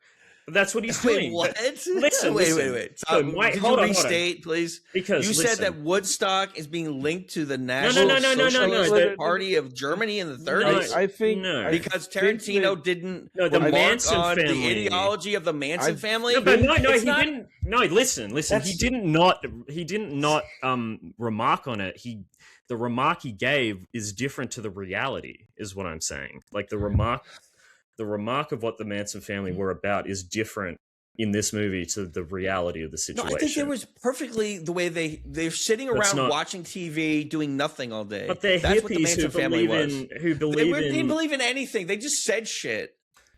But that's what he's doing. What? Listen. Wait. So Could you restate, please? Because you said that Woodstock is being linked to the National Socialist Party of Germany in the 30s. I think because Tarantino didn't the Manson on family. The ideology of the Manson family. No, he didn't. No, listen. He didn't not remark on it. The remark he gave is different to the reality, is what I'm saying. Like the remark of what the Manson family were about is different in this movie to the reality of the situation. No, I think it was perfectly the way they're sitting around watching TV, doing nothing all day. But they're That's hippies what the Manson family who believe they didn't believe in anything. They just said shit.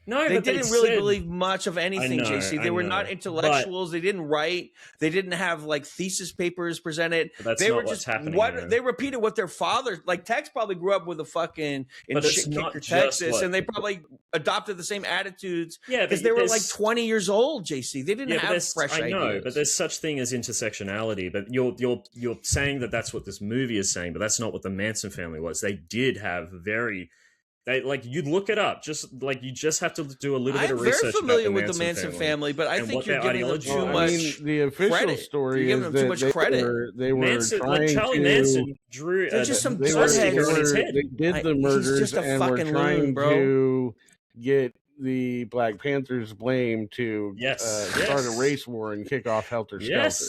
No, they didn't really believe much of anything, JC. They were not intellectuals. They didn't write. They didn't have like thesis papers presented. They were just happening. They repeated what their father, like Tex, probably grew up with a fucking in shit kicker Texas, and they probably adopted the same attitudes. Yeah, because they were like 20 years old, JC. They didn't have fresh ideas. I know, but there's such thing as intersectionality. But you're saying that that's what this movie is saying, but that's not what the Manson family was. They did have you'd look it up. You just have to do a little bit of research. I'm very familiar with the Manson family, but I think you're giving them too much. I mean, the official credit. story you're giving them too much credit. They were trying Charlie Manson drew. They're just some They did the murders and were trying to get the Black Panthers blame to start a race war and kick off Helter Skelter.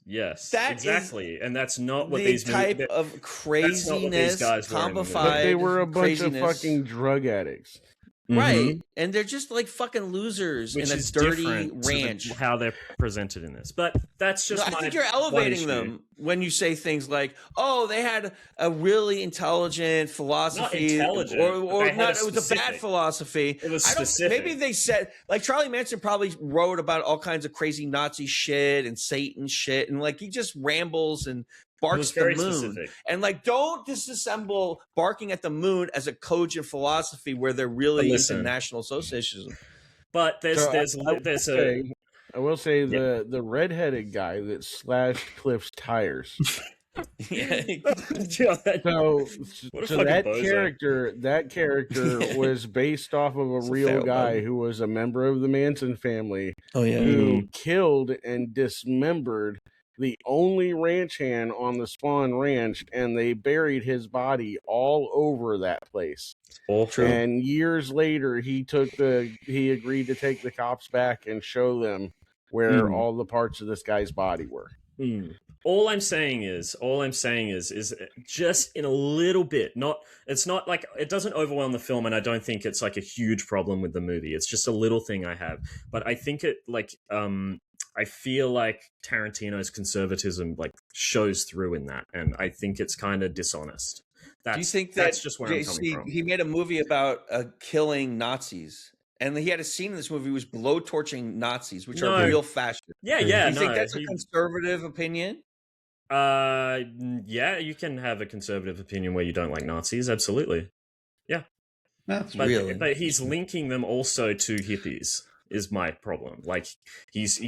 Yes, exactly, and that's not what these type of craziness. Guys but they were a bunch of fucking drug addicts. Right, and they're just like fucking losers in a dirty ranch. How they're presented in this, but that's just. I think you're elevating them when you say things like, "Oh, they had a really intelligent philosophy," not intelligent, or not. It was a bad philosophy. It was specific. Maybe they said, like Charlie Manson probably wrote about all kinds of crazy Nazi shit and Satan shit, and like he just rambles and barks at the moon. Specific. And like, don't disassemble barking at the moon as a cogent philosophy where they're really into National Socialism. But I will say the redheaded guy that slashed Cliff's tires. So that character was based off of a real guy who was a member of the Manson family. Who killed and dismembered the only ranch hand on the Spawn Ranch, and they buried his body all over that place. And years later, he agreed to take the cops back and show them where all the parts of this guy's body were. All I'm saying is just in a little bit. It's not like it doesn't overwhelm the film, and I don't think it's like a huge problem with the movie. It's just a little thing I have, but I think it I feel like Tarantino's conservatism like shows through in that, and I think it's kind of dishonest. Do you think that's just where I'm coming from? He made a movie about killing Nazis, and he had a scene in this movie was blowtorching Nazis, which are real fascist. Yeah. Do you think that's a conservative opinion? Yeah, you can have a conservative opinion where you don't like Nazis. Absolutely. Yeah. But he's linking them also to hippies. Is my problem. Like he's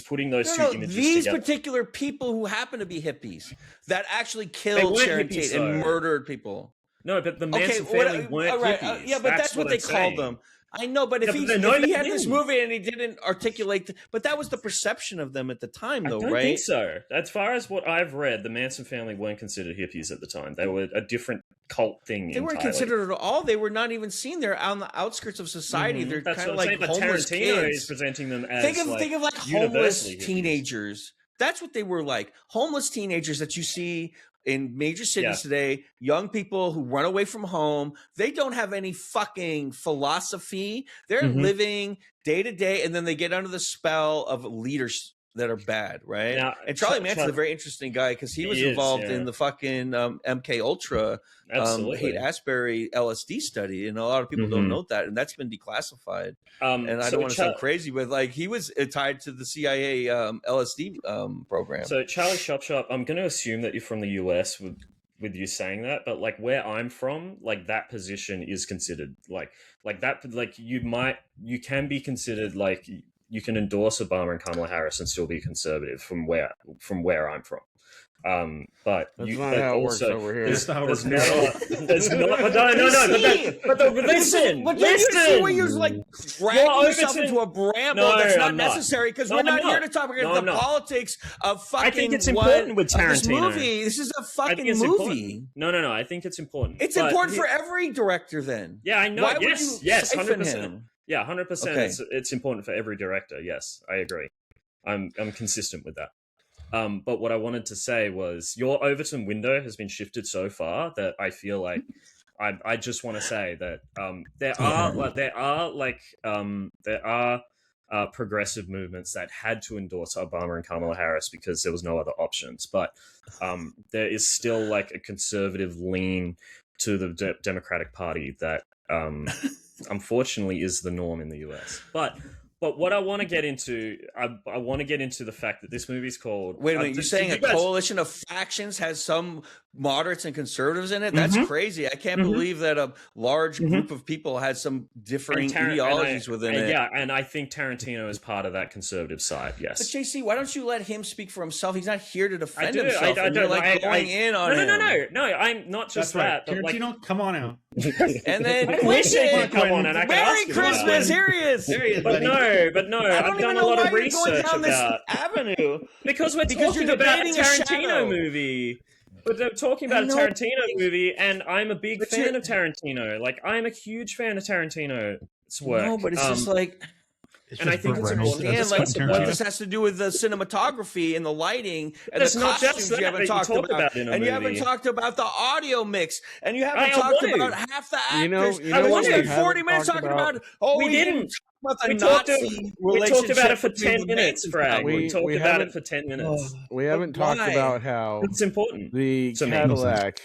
putting those two images these together. Particular people who happen to be hippies that actually killed Sharon Tate and murdered people. No, but the Manson family weren't hippies. Yeah, but that's what they called them. I know, but if he had this movie and he didn't articulate, but that was the perception of them at the time, though, right? I don't think so. As far as what I've read, the Manson family weren't considered hippies at the time. They were a different cult thing. They weren't considered at all. They were not even seen. They're on the outskirts of society. They're kind of like homeless kids. Is presenting them as think of like homeless teenagers. That's what they were like. Homeless teenagers that you see in major cities today, young people who run away from home, they don't have any fucking philosophy. They're living day to day, and then they get under the spell of leaders that are bad, right? Now, and Charlie Manson's a very interesting guy because he was involved in the fucking MK Ultra Haight Ashbury LSD study, and a lot of people don't know that, and that's been declassified. And I don't want to sound crazy, but like he was tied to the CIA LSD program. So Charlie Shop, I'm going to assume that you're from the US with you saying that, but like where I'm from, like that position is considered like that. Like you can be considered like. You can endorse Obama and Kamala Harris and still be conservative from where I'm from. But that's not how it works over here. There's not. But listen. But you see where you're like dragging yourself into a bramble that's not necessary because we're not here to talk about the politics of fucking. I think it's important with Tarantino. This movie. This is a fucking movie. No. I think it's important. It's important for every director. Then. Yeah, I know. Why would you 100%. Yeah, 100%. Okay. It's important for every director. Yes, I agree. I'm consistent with that. But what I wanted to say was your Overton window has been shifted so far that I feel like I just want to say that there are progressive movements that had to endorse Obama and Kamala Harris because there was no other options. But there is still like a conservative lean to the Democratic Party that unfortunately is the norm in the US. But what I want to get into, I want to get into the fact that this movie's called... Wait a minute, you're saying a coalition of factions has some moderates and conservatives in it? That's crazy. I can't believe that a large group of people had some differing ideologies within it. Yeah, and I think Tarantino is part of that conservative side, yes. But JC, why don't you let him speak for himself? He's not here to defend himself. You're like going in on him. No, I'm not just that. Tarantino, like, come on out. And then Quentin, Merry Christmas, here he is. But no, I've done a lot of research about avenue because we're talking about a Tarantino movie. But they're talking about a Tarantino movie, and I'm a big fan of Tarantino. Like, I'm a huge fan of Tarantino's work. No, but it's just like... And I think it's important. And like what this has to do with the cinematography and the lighting and the costumes you haven't talked about, and you haven't talked about the audio mix, and you haven't talked about half the actors. I want to spend 40 minutes talking about. We didn't. We talked about it for 10 minutes, Brad. We talked about it for 10 minutes. We haven't talked about how it's important. The Cadillac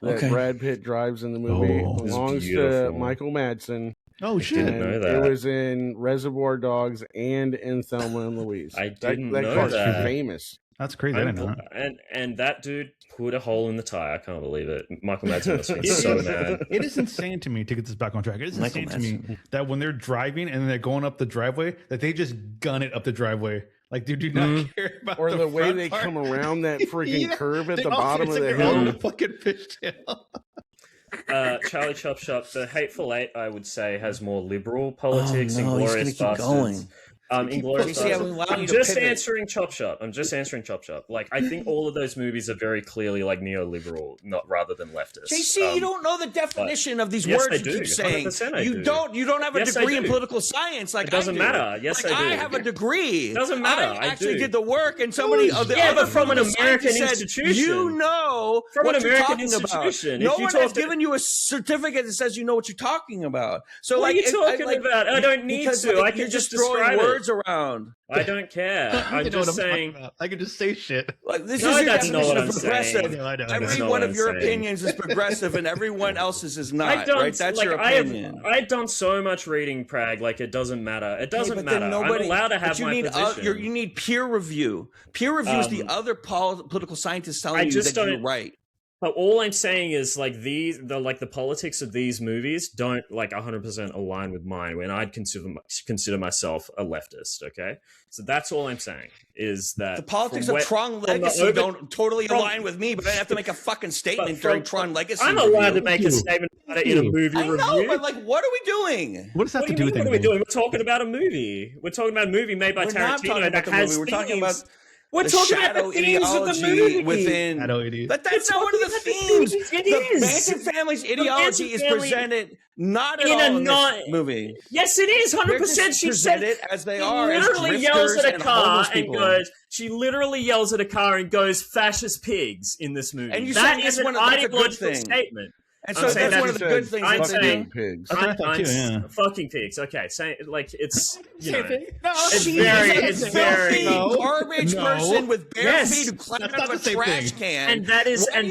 that Brad Pitt drives in the movie belongs to Michael Madsen. Oh shit! Didn't know that. It was in Reservoir Dogs and in Thelma and Louise. I didn't know car's that. Famous. That's crazy. I didn't know that. And that dude put a hole in the tire. I can't believe it. Michael Madsen must be so mad. It is insane to me, to get this back on track. It is insane to me that when they're driving and they're going up the driveway, that they just gun it up the driveway. Like, they do not care about or the way they part. come around that freaking curve at the bottom of the hill. Fucking fishtail. Charlie Chop Shop, the Hateful Eight, I would say, has more liberal politics. Inglourious Bastards. Inglourious Bastards. I'm just answering Chop Shop. Like, I think all of those movies are very clearly like neoliberal, not rather than leftist. JC, you don't know the definition of these words you keep saying. You don't have a degree in political science. Like, it doesn't matter. Yes, I do. I have a degree. It doesn't matter. I actually did the work, and somebody but from an American institution. You know from what an you're American talking institution. about. No one has given you a certificate that says you know what you're talking about. So what are you talking about? I don't need to. I can just describe words around. I don't care. I'm just saying. I can just say shit. Like, this is your definition of progressive. Every one of your opinions is progressive, and everyone else's is not. Right? That's your opinion. I've done so much reading, Prag. Like, it doesn't matter. It doesn't matter. I'm allowed to have my position. You need peer review. Peer review is the other political scientists telling you that you're right. But all I'm saying is, like, the politics of these movies don't, like, 100% align with mine when I'd consider myself a leftist, okay? So that's all I'm saying, is that... The politics of Tron Legacy don't totally align with me, but I have to make a fucking statement during Tron Legacy I'm allowed to make a statement about it in a movie review. I know, but, like, what are we doing? What does that have to do with anything? What are we doing? We're talking about a movie. We're talking about a movie made by Tarantino that has themes. We're talking about... We're talking about the themes of the movie. Within, but that's not one of the themes. The Manson family's ideology is presented not at all in this movie. Yes, it is 100%. She said it as they are. Literally yells at a car and goes. She literally yells at a car and goes, "Fascist pigs" in this movie. And that is an ideological statement. And so that's one of the good things. I'm saying pigs. Fucking pigs. Okay, saying like it's it's very garbage person with bare feet who climbed out of a trash can, and that is a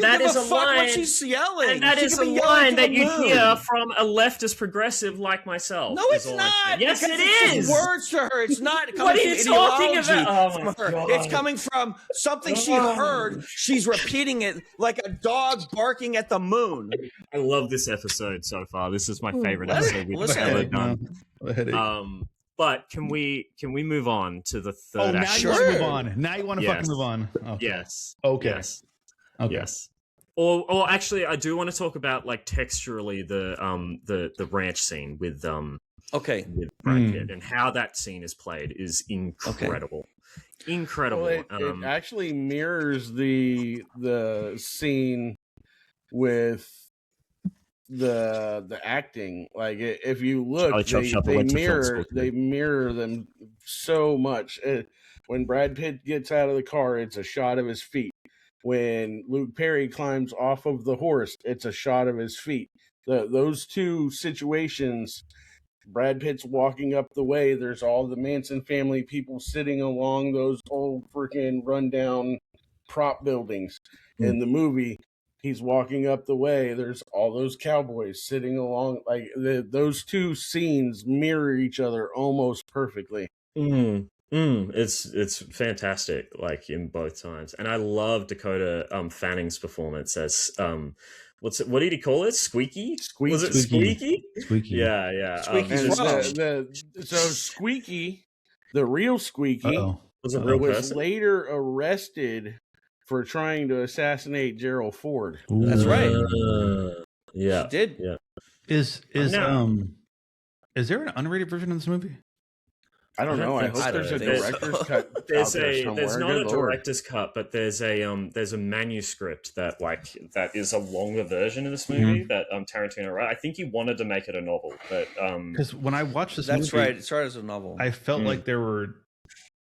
line. What she's yelling, and that is a line that you hear from a leftist progressive like myself. No, it's not. Yes, it is. Words to her. It's not coming what are you talking about? From her. It's coming from something she heard. She's repeating it like a dog barking at the moon. I love this episode so far. This is my favorite episode we've ever done. But can we move on to the third? Now you want to move on. Now you want to fucking move on. Oh. Yes. Okay. Yes. Okay. Yes. Or actually, I do want to talk about, like, texturally the ranch scene with with Brad Pitt and how that scene is played is incredible. Okay. Incredible. Well, it actually mirrors the scene with the acting. Like, if you look, they mirror them so much. When Brad Pitt gets out of the car, it's a shot of his feet. When Luke Perry climbs off of the horse, it's a shot of his feet. Those two situations, Brad Pitt's walking up the way, there's all the Manson family people sitting along those old freaking rundown prop buildings. In the movie, he's walking up the way, there's all those cowboys sitting along. Like, those two scenes mirror each other almost perfectly. It's fantastic, like, in both times. And I love Dakota Fanning's performance as what did he call it? Squeaky? Was it Squeaky? Squeaky. Yeah. So Squeaky, the real Squeaky, was later arrested for trying to assassinate Gerald Ford. Ooh. That's right. Yeah, he did. Yeah. Is there an unrated version of this movie? I don't know. I hope there's a director's cut out there somewhere. There's not Good a Lord. director's cut, but there's a manuscript that is a longer version of this movie that Tarantino wrote. I think he wanted to make it a novel, but because when I watched this, That's movie, right. It started as a novel. I felt like there were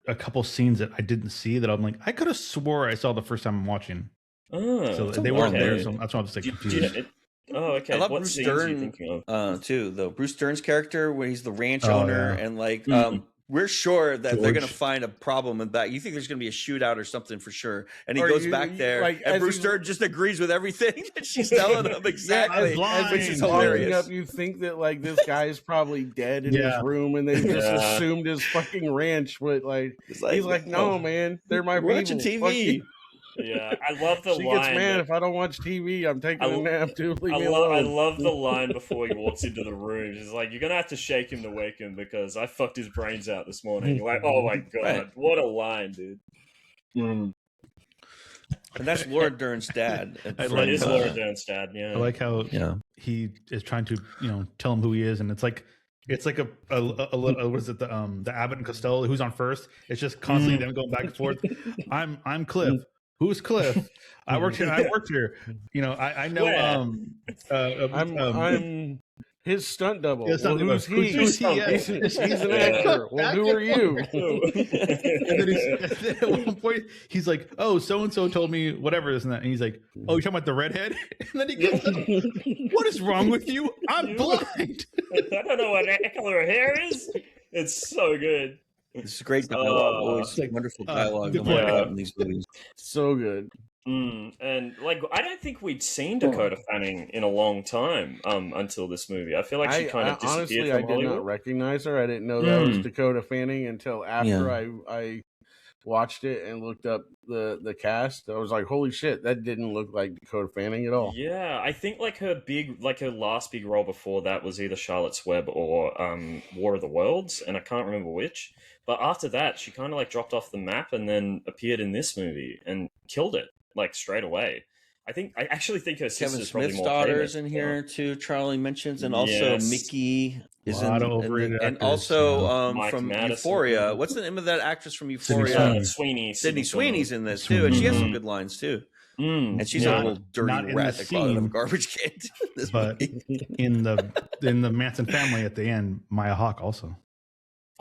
a couple scenes that I didn't see that I'm like, I could have swore I saw the first time I'm watching. So they weren't there, so that's why I was like confused. Okay. I love what Bruce scenes are you Dern thinking of? too, though. Bruce Dern's character, where he's the ranch owner, and like we're sure that they're going to find a problem in back. You think there's going to be a shootout or something for sure, and he goes back there, and Bruce Dern just agrees with everything that she's telling him exactly. As he's walking up, you think that like this guy is probably dead in his room, and they've just assumed his fucking ranch. But like he's like, no, man, they're my people. Watching TV. Yeah, I love the line. She gets mad if I don't watch TV. I'm taking a nap too. I love the line before he walks into the room. She's like, "You're gonna have to shake him to wake him because I fucked his brains out this morning." You're like, "Oh my god, what a line, dude!" And that's Laura Dern's dad. It is Laura Dern's dad. Yeah, I like how he is trying to tell him who he is, and it's like a what is it, the Abbott and Costello who's on first. It's just constantly them going back and forth. I'm Cliff. Who's Cliff? I worked here. I know. I'm his stunt double. Well, who's he? He's an actor. Well, who are you? And then at one point, he's like, "Oh, so and so told me whatever this and that," and he's like, "Oh, you're talking about the redhead?" And then he goes, "What is wrong with you? I'm blind. I don't know what color her hair is." It's so good. It's great dialogue. Always wonderful dialogue in these movies. So good. And like, I don't think we'd seen Dakota Fanning in a long time until this movie. I feel like she kind of disappeared honestly, from I did Hollywood. not recognize her. I didn't know that was Dakota Fanning until after I watched it and looked up the cast. I was like, holy shit, that didn't look like Dakota Fanning at all. Yeah, I think like her last big role before that was either Charlotte's Web or War of the Worlds, and I can't remember which. But after that, she kind of like dropped off the map and then appeared in this movie and killed it like straight away. I actually think her sister's probably more daughter's famous. in here too. Charlie mentions, and also Mickey is in, and actors, also from Madison. Euphoria. What's the name of that actress from Euphoria? Sydney Sweeney's in this too, and she has some good lines too. And she's a little dirty rat that caught out of a garbage can. But in the Manson family at the end, Maya Hawke also.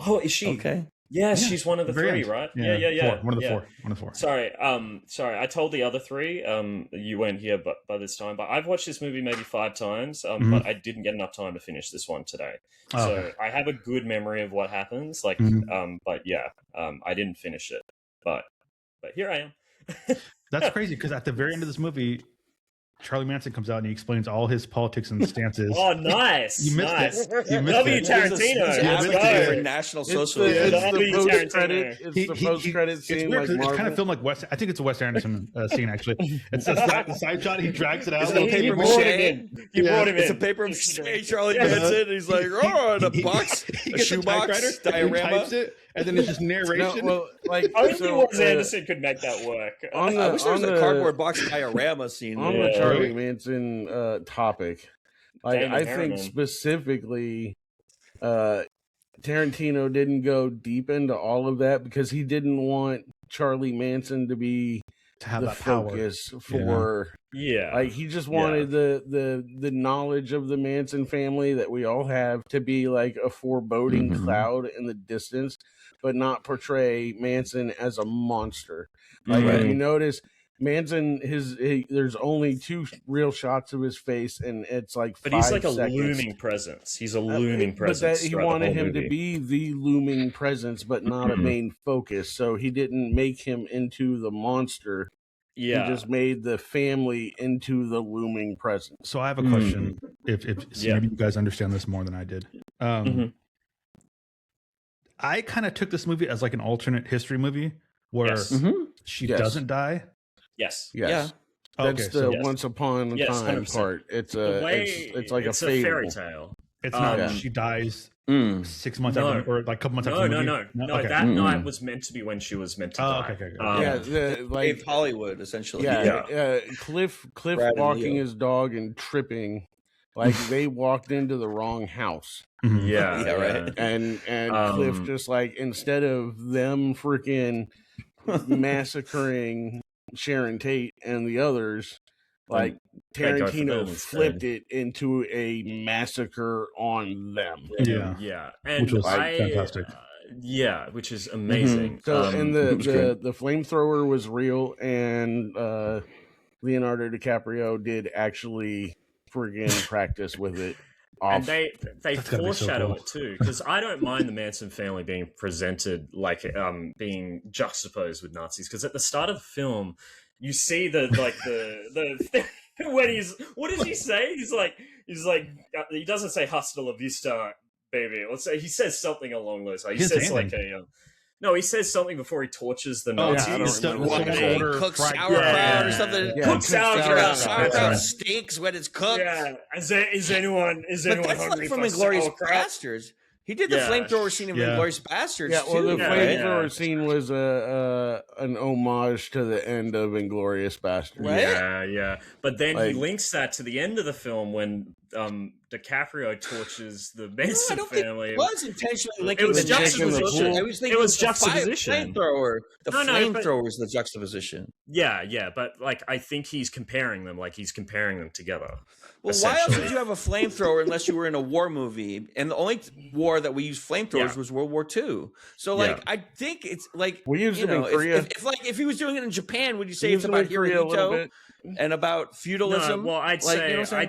Oh, is she? Okay. Yeah, she's one of the three, right? Yeah. One of the four. Sorry. I told the other three. You weren't here, by this time. But I've watched this movie maybe 5 times. But I didn't get enough time to finish this one today. So I have a good memory of what happens. Like, but yeah, I didn't finish it. But here I am. That's crazy because at the very end of this movie, Charlie Manson comes out and he explains all his politics and stances. Oh, nice! You missed it. You missed W. it. Tarantino. For National Socialism. W. Post-credit. It's the He- post-credit scene. It's weird Like 'cause it's kind of Marvel. filmed like Wes. I think it's a Wes Anderson scene actually. It's the side shot. He drags it out. Is it a paper You mache? brought him in. It's a paper mache. Charlie Manson. He's like, oh, in a box, He a gets shoebox, typewriter, he diorama. types it, and then it's just narration. No, well, like Only Wes Anderson could make that work. on the, I wish there was on a the- cardboard box diorama scene. on Yeah. the Charlie Manson topic. Like Damon I think Harriman. specifically, Tarantino didn't go deep into all of that because he didn't want Charlie Manson to be to have the that power. focus for. Yeah. Like he just wanted the knowledge of the Manson family that we all have to be like a foreboding cloud in the distance, but not portray Manson as a monster. Like if you notice, Manson, there's only 2 real shots of his face, and it's like 5 But he's like a seconds. looming presence. He's a looming presence. But that he throughout the wanted whole him to movie. be the looming presence, but not a main focus. So he didn't make him into the monster. Yeah. He just made the family into the looming presence. So I have a question. If maybe you guys understand this more than I did. I kind of took this movie as like an alternate history movie where she doesn't die. Yes. Yes. Yeah. That's the once upon a time 100%. part. It's it's like it's a a fable. fairy tale. It's not she dies 6 months No. after, or like a couple months No, after the no, movie. no. Okay. That night was meant to be when she was meant to die. Okay. Dave Hollywood, essentially. Cliff Brad and walking Leo. his dog and tripping, like they walked into the wrong house. Yeah, Yeah, right. And Cliff just like, instead of them freaking massacring Sharon Tate and the others, like they go for them Tarantino instead. flipped it into a massacre on them. Yeah, and which was fantastic. Yeah, which is amazing. So and the great. flamethrower was real, and Leonardo DiCaprio did actually friggin' practice with it. And they That's gotta be so foreshadow cool. it too, because I don't mind the Manson family being presented like being juxtaposed with Nazis, because at the start of the film you see the when he's, what does he say? He's like he doesn't say hasta la vista baby. Let's say he says something along those lines. He says like no, he says something before he torches the Nazis. I don't remember. He cooks sauerkraut or something. Yeah, Cooks sauerkraut. sauerkraut stinks when it's cooked. Yeah, is anyone But that's hungry like from for Inglourious sauerkraut? Bastards. He did the flamethrower scene in Inglourious Bastards Yeah, well, too. the flamethrower scene was an homage to the end of Inglourious Bastards. Right? Yeah. But then he Like- links that to the end of the film when DiCaprio torches the Manson I don't think family. it was intentionally linking It was the juxtaposition. I was thinking It was the juxtaposition. flamethrower. The No, flamethrower was the juxtaposition. Yeah, but like I think he's comparing them, together. Well, why else essentially. would you have a flamethrower unless you were in a war movie? And the only war that we used flamethrowers was World War II. So, like, I think it's like We used them in Korea. If he was doing it in Japan, would you say We it's used them about in Korea a little Hirohito bit. and about feudalism? No, well, I'd Like, you know what I'm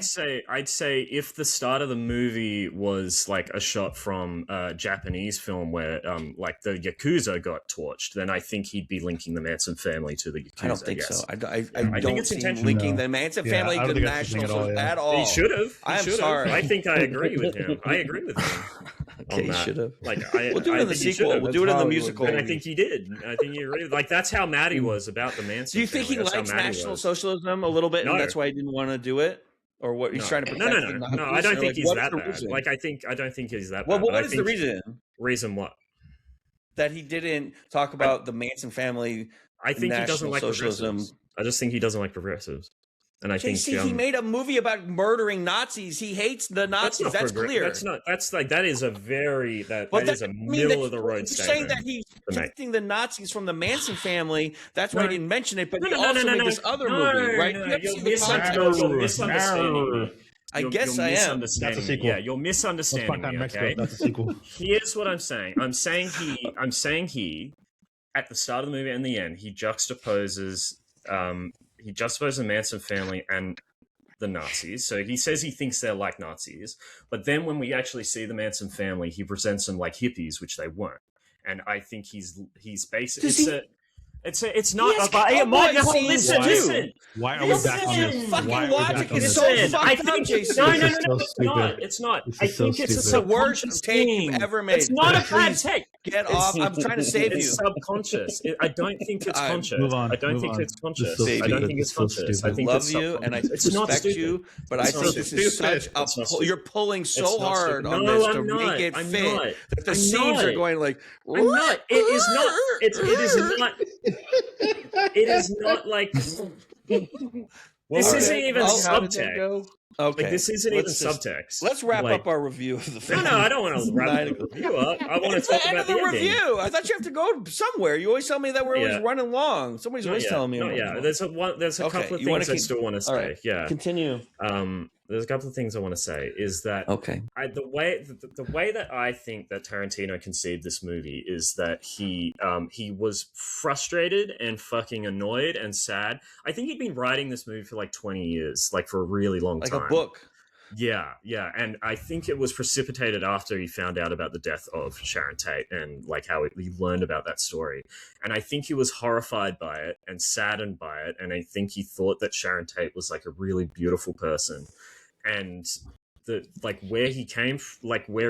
I'd say if the start of the movie was like a shot from a Japanese film where like the Yakuza got torched, then I think he'd be linking the Manson family to the Yakuza. I don't think yes. so. I think don't it's see him intentional. linking No. the Manson Yeah, family I don't to think that's the thing national at all, at all. He should have. I'm sorry. I think I agree with him. Okay, he that. should have. Like, We'll do it I in the think he sequel. should've. We'll do it in the Hollywood, musical. And I think he did. I think he really like that's how mad he was about the Manson. Do you think he family. That's how likes mad he National was. Socialism a little bit, No. and that's why he didn't want to do it, or what he's trying to protect? the No. Nazis? I don't Or, think like, he's what is that the bad. reason? Like, I don't think he's that Well, bad. what but I is the think- reason Reason what? that he didn't talk about the Manson family? I think he doesn't National like Socialism. progressives. I just think he doesn't like progressives. And I think JC, he made a movie about murdering Nazis. He hates the Nazis. That's clear. That is a very that But is a middle of the road You're saying statement. that he's to make. protecting the Nazis from the Manson family. That's why No. I didn't mention it. But No, he no, no, also no, made no. this other No, movie, right? no, You have to you're see the context. misunderstanding me. I guess I am. That's a me. sequel. Yeah, you're Let's misunderstanding find that me. Mexico. Okay. That's a sequel. Here's what I'm saying. I'm saying he at the start of the movie and the end he juxtaposes the Manson family and the Nazis. So he says he thinks they're like Nazis, but then when we actually see the Manson family, he presents them like hippies, which they weren't. And I think he's basically it's not. He has But cowboy scenes too. listen. Why are we back on this? Fucking Why are we logic back on is this? so Listen, fucked I up, think JC. no, This is so it's not. stupid. It's not. This I is so think it's a stupid. The worst subconscious take thing. you've ever made. It's not a bad Please take. Get off. I'm trying to save you. It's subconscious. I don't think it's conscious. Move on, I don't move think on. it's This conscious. is so I don't stupid. think it's This is so conscious. I stupid. think Love it's you and I it's not respect stupid. you, but It's I think not this is stupid. such a It's not pull. You're pulling It's so not hard stupid. on No, this I'm to not. make it I'm fit not. that the I'm scenes not. are going like. I'm not. It is not. It is not. It is not like. This isn't even subtext. Okay, Like this isn't even let's just- subtext. Let's wrap Like- up our review of the film. No, I don't want to wrap Nine the o'clock. review up. I want to It's the talk end about of the the ending. review. I thought you have to go somewhere. You always tell me that we're always Yeah. running long. Somebody's Not always yet. telling me. Not I'm yet. running There's a Okay, couple of you wanna things I keep- still want to say. All right. Yeah. long. Continue. There's a couple of things I want to say. Is that Okay. the way that I think that Tarantino conceived this movie is that he was frustrated and fucking annoyed and sad. I think he'd been writing this movie for like 20 years, like for a really long Like time. a book. Yeah, and I think it was precipitated after he found out about the death of Sharon Tate and like how he learned about that story. And I think he was horrified by it and saddened by it. And I think he thought that Sharon Tate was like a really beautiful person. And where he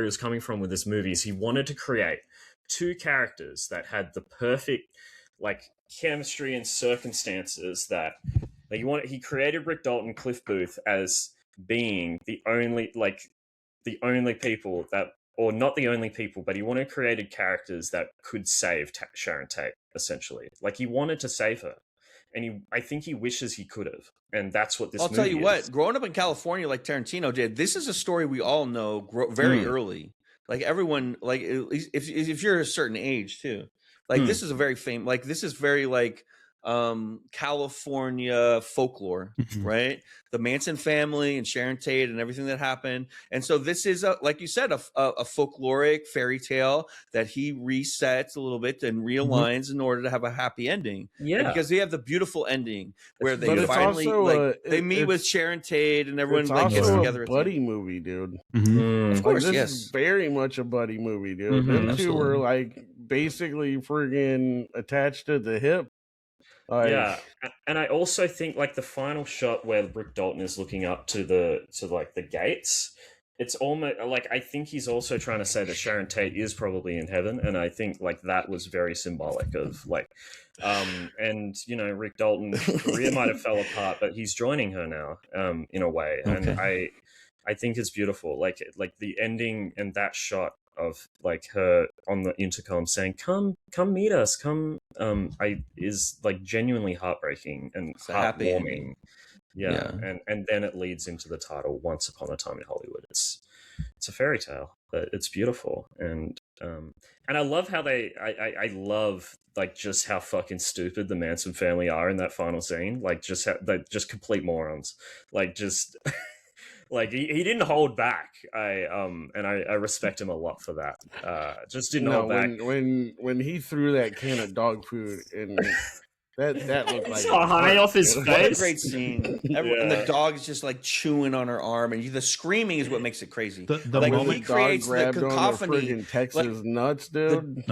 was coming from with this movie is he wanted to create two characters that had the perfect like chemistry and circumstances that he created Rick Dalton, Cliff Booth as being the only people that, or not the only people, but he wanted created characters that could save Sharon Tate, essentially. Like he wanted to save her. And I think he wishes he could have. And that's what this movie is. I'll tell you what, growing up in California like Tarantino did, this is a story we all know very early. Like everyone, like if you're a certain age too, like this is a very famous, like this is very like California folklore, right? The Manson family and Sharon Tate and everything that happened. And so this is like you said, a folkloric fairy tale that he resets a little bit and realigns in order to have a happy ending. Yeah, and because they have the beautiful ending where they But it's finally also they meet with Sharon Tate and everyone It's like gets also together. a buddy movie, dude. Of course, Like, this yes. is very much a buddy movie, dude. Them two were like basically friggin' attached to the hip. Like, yeah, and I also think like the final shot where Rick Dalton is looking up to the gates. It's almost like I think he's also trying to say that Sharon Tate is probably in heaven, and I think like that was very symbolic of like, and you know Rick Dalton's career might have fell apart, but he's joining her now, in a way, and I think it's beautiful, like the ending and that shot of like her on the intercom saying come meet us, come is like genuinely heartbreaking and heartwarming. Yeah. And then it leads into the title Once Upon a Time in Hollywood. It's a fairy tale, but it's beautiful, and I love how I love like just how fucking stupid the Manson family are in that final scene, like just how they're just complete morons, like just like he didn't hold back. I respect him a lot for that. Just didn't hold back. When he threw that can of dog food and that looked like so high off his face. What a great scene. And the dog is just like chewing on her arm, and the screaming is what makes it crazy. The like moment he creates the cacophony. On the Texas nuts, dude.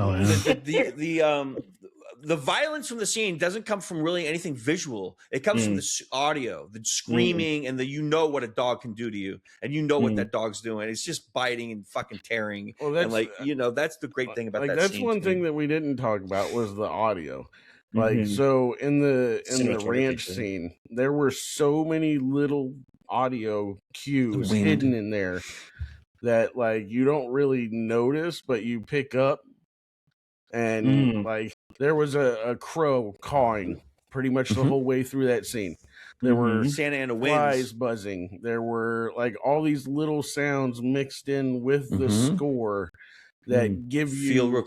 The violence from the scene doesn't come from really anything visual. It comes from the audio, the screaming, and you know what a dog can do to you, and you know what that dog's doing. It's just biting and fucking tearing. Well, and like that's the great thing about like that. That's scene one thing that we didn't talk about was the audio. Like so in the ranch scene, there were so many little audio cues hidden in there that like you don't really notice, but you pick up. And like there was a crow cawing pretty much the whole way through that scene. There were Santa Ana flies winds buzzing. There were like all these little sounds mixed in with the score that give you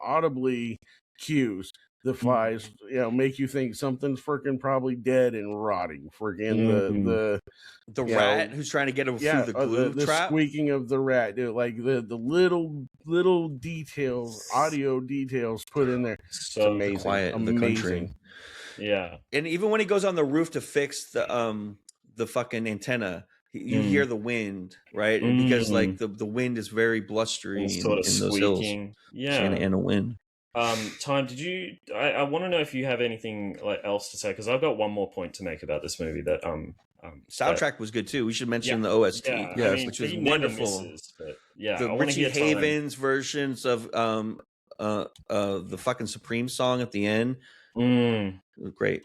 audibly cues. The flies, make you think something's freaking probably dead and rotting. Freaking the rat who's trying to get him through the glue the trap. Squeaking of the rat, dude. Like the little details, audio details put in there. So it's amazing, quiet in the country. Yeah, and even when he goes on the roof to fix the fucking antenna, you hear the wind, right? Because like the wind is very blustery in those hills. Yeah, Santa Ana wind. Time, did you? I want to know if you have anything else to say, because I've got one more point to make about this movie. That soundtrack was good too. We should mention the OST, which was wonderful. The Richie Havens versions of the fucking Supreme song at the end. It was great.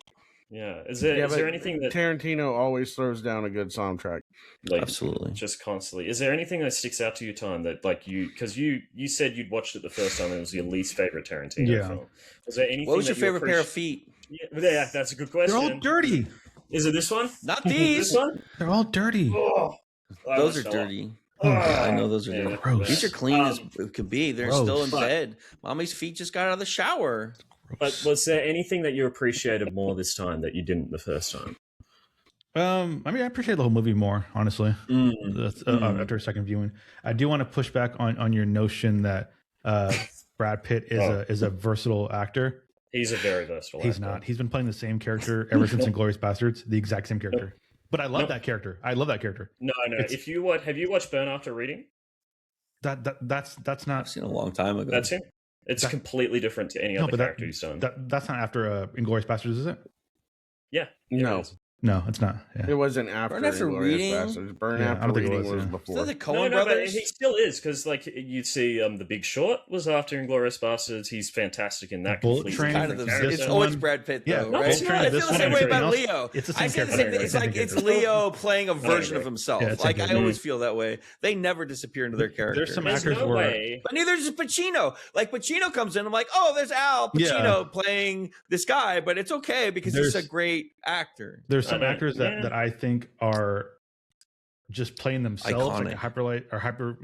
Yeah, is there anything that Tarantino always throws down a good soundtrack? Like, absolutely, just constantly. Is there anything that sticks out to you, Time, that like because you said you'd watched it the first time and it was your least favorite Tarantino film? Was there anything? What was your favorite pair of feet? Yeah, that's a good question. They're all dirty. Is it this one? Not these. This one? They're all dirty. Those are dirty. I know those are dirty. Gross. These are clean as it could be. They're still in bed. Mommy's feet just got out of the shower. But was there anything that you appreciated more this time that you didn't the first time? I mean, I appreciate the whole movie more, honestly. After a second viewing, I do want to push back on your notion that Brad Pitt is a versatile actor. He's a very versatile actor. He's not. He's been playing the same character ever since *Inglourious Bastards*, the exact same character. But I love that character. I love that character. No. If you have you watched Burn After Reading? That's not. I've seen a long time ago. That's him. It's completely different to any other character he's done. That's not after *Inglourious Bastards*, is it? Yeah. No, it's not. Yeah. It wasn't after Reading. Burn After Reading was before. The Coen brothers? But he still is, because like you'd see The Big Short was after *Inglourious Bastards*. He's fantastic in that. Bullet Train. Kind of it's always Brad Pitt, though, right? It's not. I feel the same way about Leo. It's the I same say the same thing. It's like it's Leo playing a version of himself. Like I always feel that way. They never disappear into their character. There's some actors where, but neither does Pacino. Like Pacino comes in, I'm like, oh, there's Al Pacino playing this guy, but it's okay because he's a great actor. There's some actors that I think are just playing themselves, iconic. like hyper,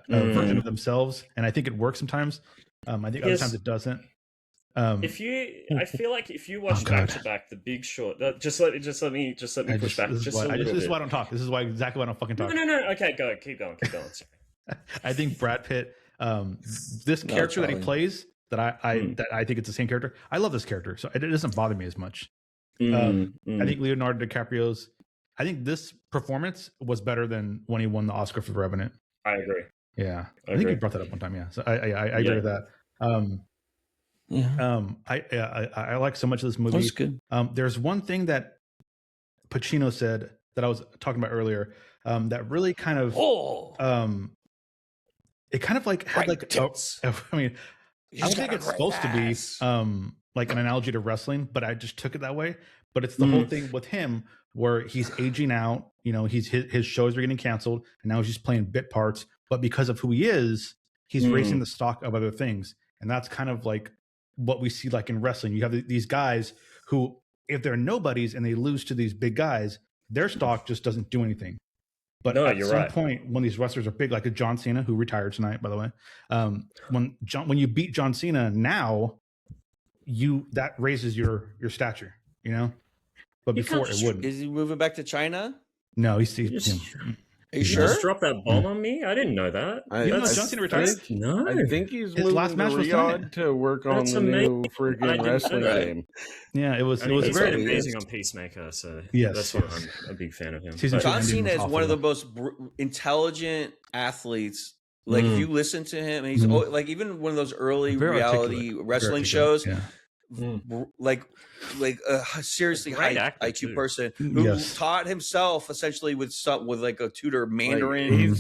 version of themselves, and I think it works sometimes. I think other times it doesn't. I feel like if you watch back to back The Big Short, just let me push back just a little bit. This is why I don't talk. This is exactly why I don't fucking talk. No. Okay, keep going. Sorry. I think Brad Pitt, this character that he plays, that I think it's the same character. I love this character, so it doesn't bother me as much. I think Leonardo DiCaprio's. I think this performance was better than when he won the Oscar for The Revenant. I agree. Yeah, I think you brought that up one time. Yeah, so I agree with that. I like so much of this movie. That's good. There's one thing that Pacino said that I was talking about earlier, that really kind of it kind of like had like I mean, I don't think it's supposed to be like an analogy to wrestling, but I just took it that way. But it's the whole thing with him where he's aging out. You know, his shows are getting canceled, and now he's just playing bit parts. But because of who he is, he's raising the stock of other things, and that's kind of like what we see like in wrestling. You have these guys who, if they're nobodies and they lose to these big guys, their stock just doesn't do anything. But at some point, when these wrestlers are big, like a John Cena, who retired tonight, by the way, when you beat John Cena now, that raises your stature, you know. But before it wouldn't. Is he moving back to China? No, he's. Are you sure? Just drop that bomb on me? I didn't know that. John Cena retired? No. I think he's His moving last match to was Riyadh to work on the new freaking wrestling game. Yeah, it was he's very amazing on Peacemaker, so that's why I'm a big fan of him. John Cena is one of the most intelligent athletes. Like if you listen to him, and he's like even one of those early reality wrestling shows. Yeah. Like a seriously high IQ person who taught himself essentially with like a tutor Mandarin.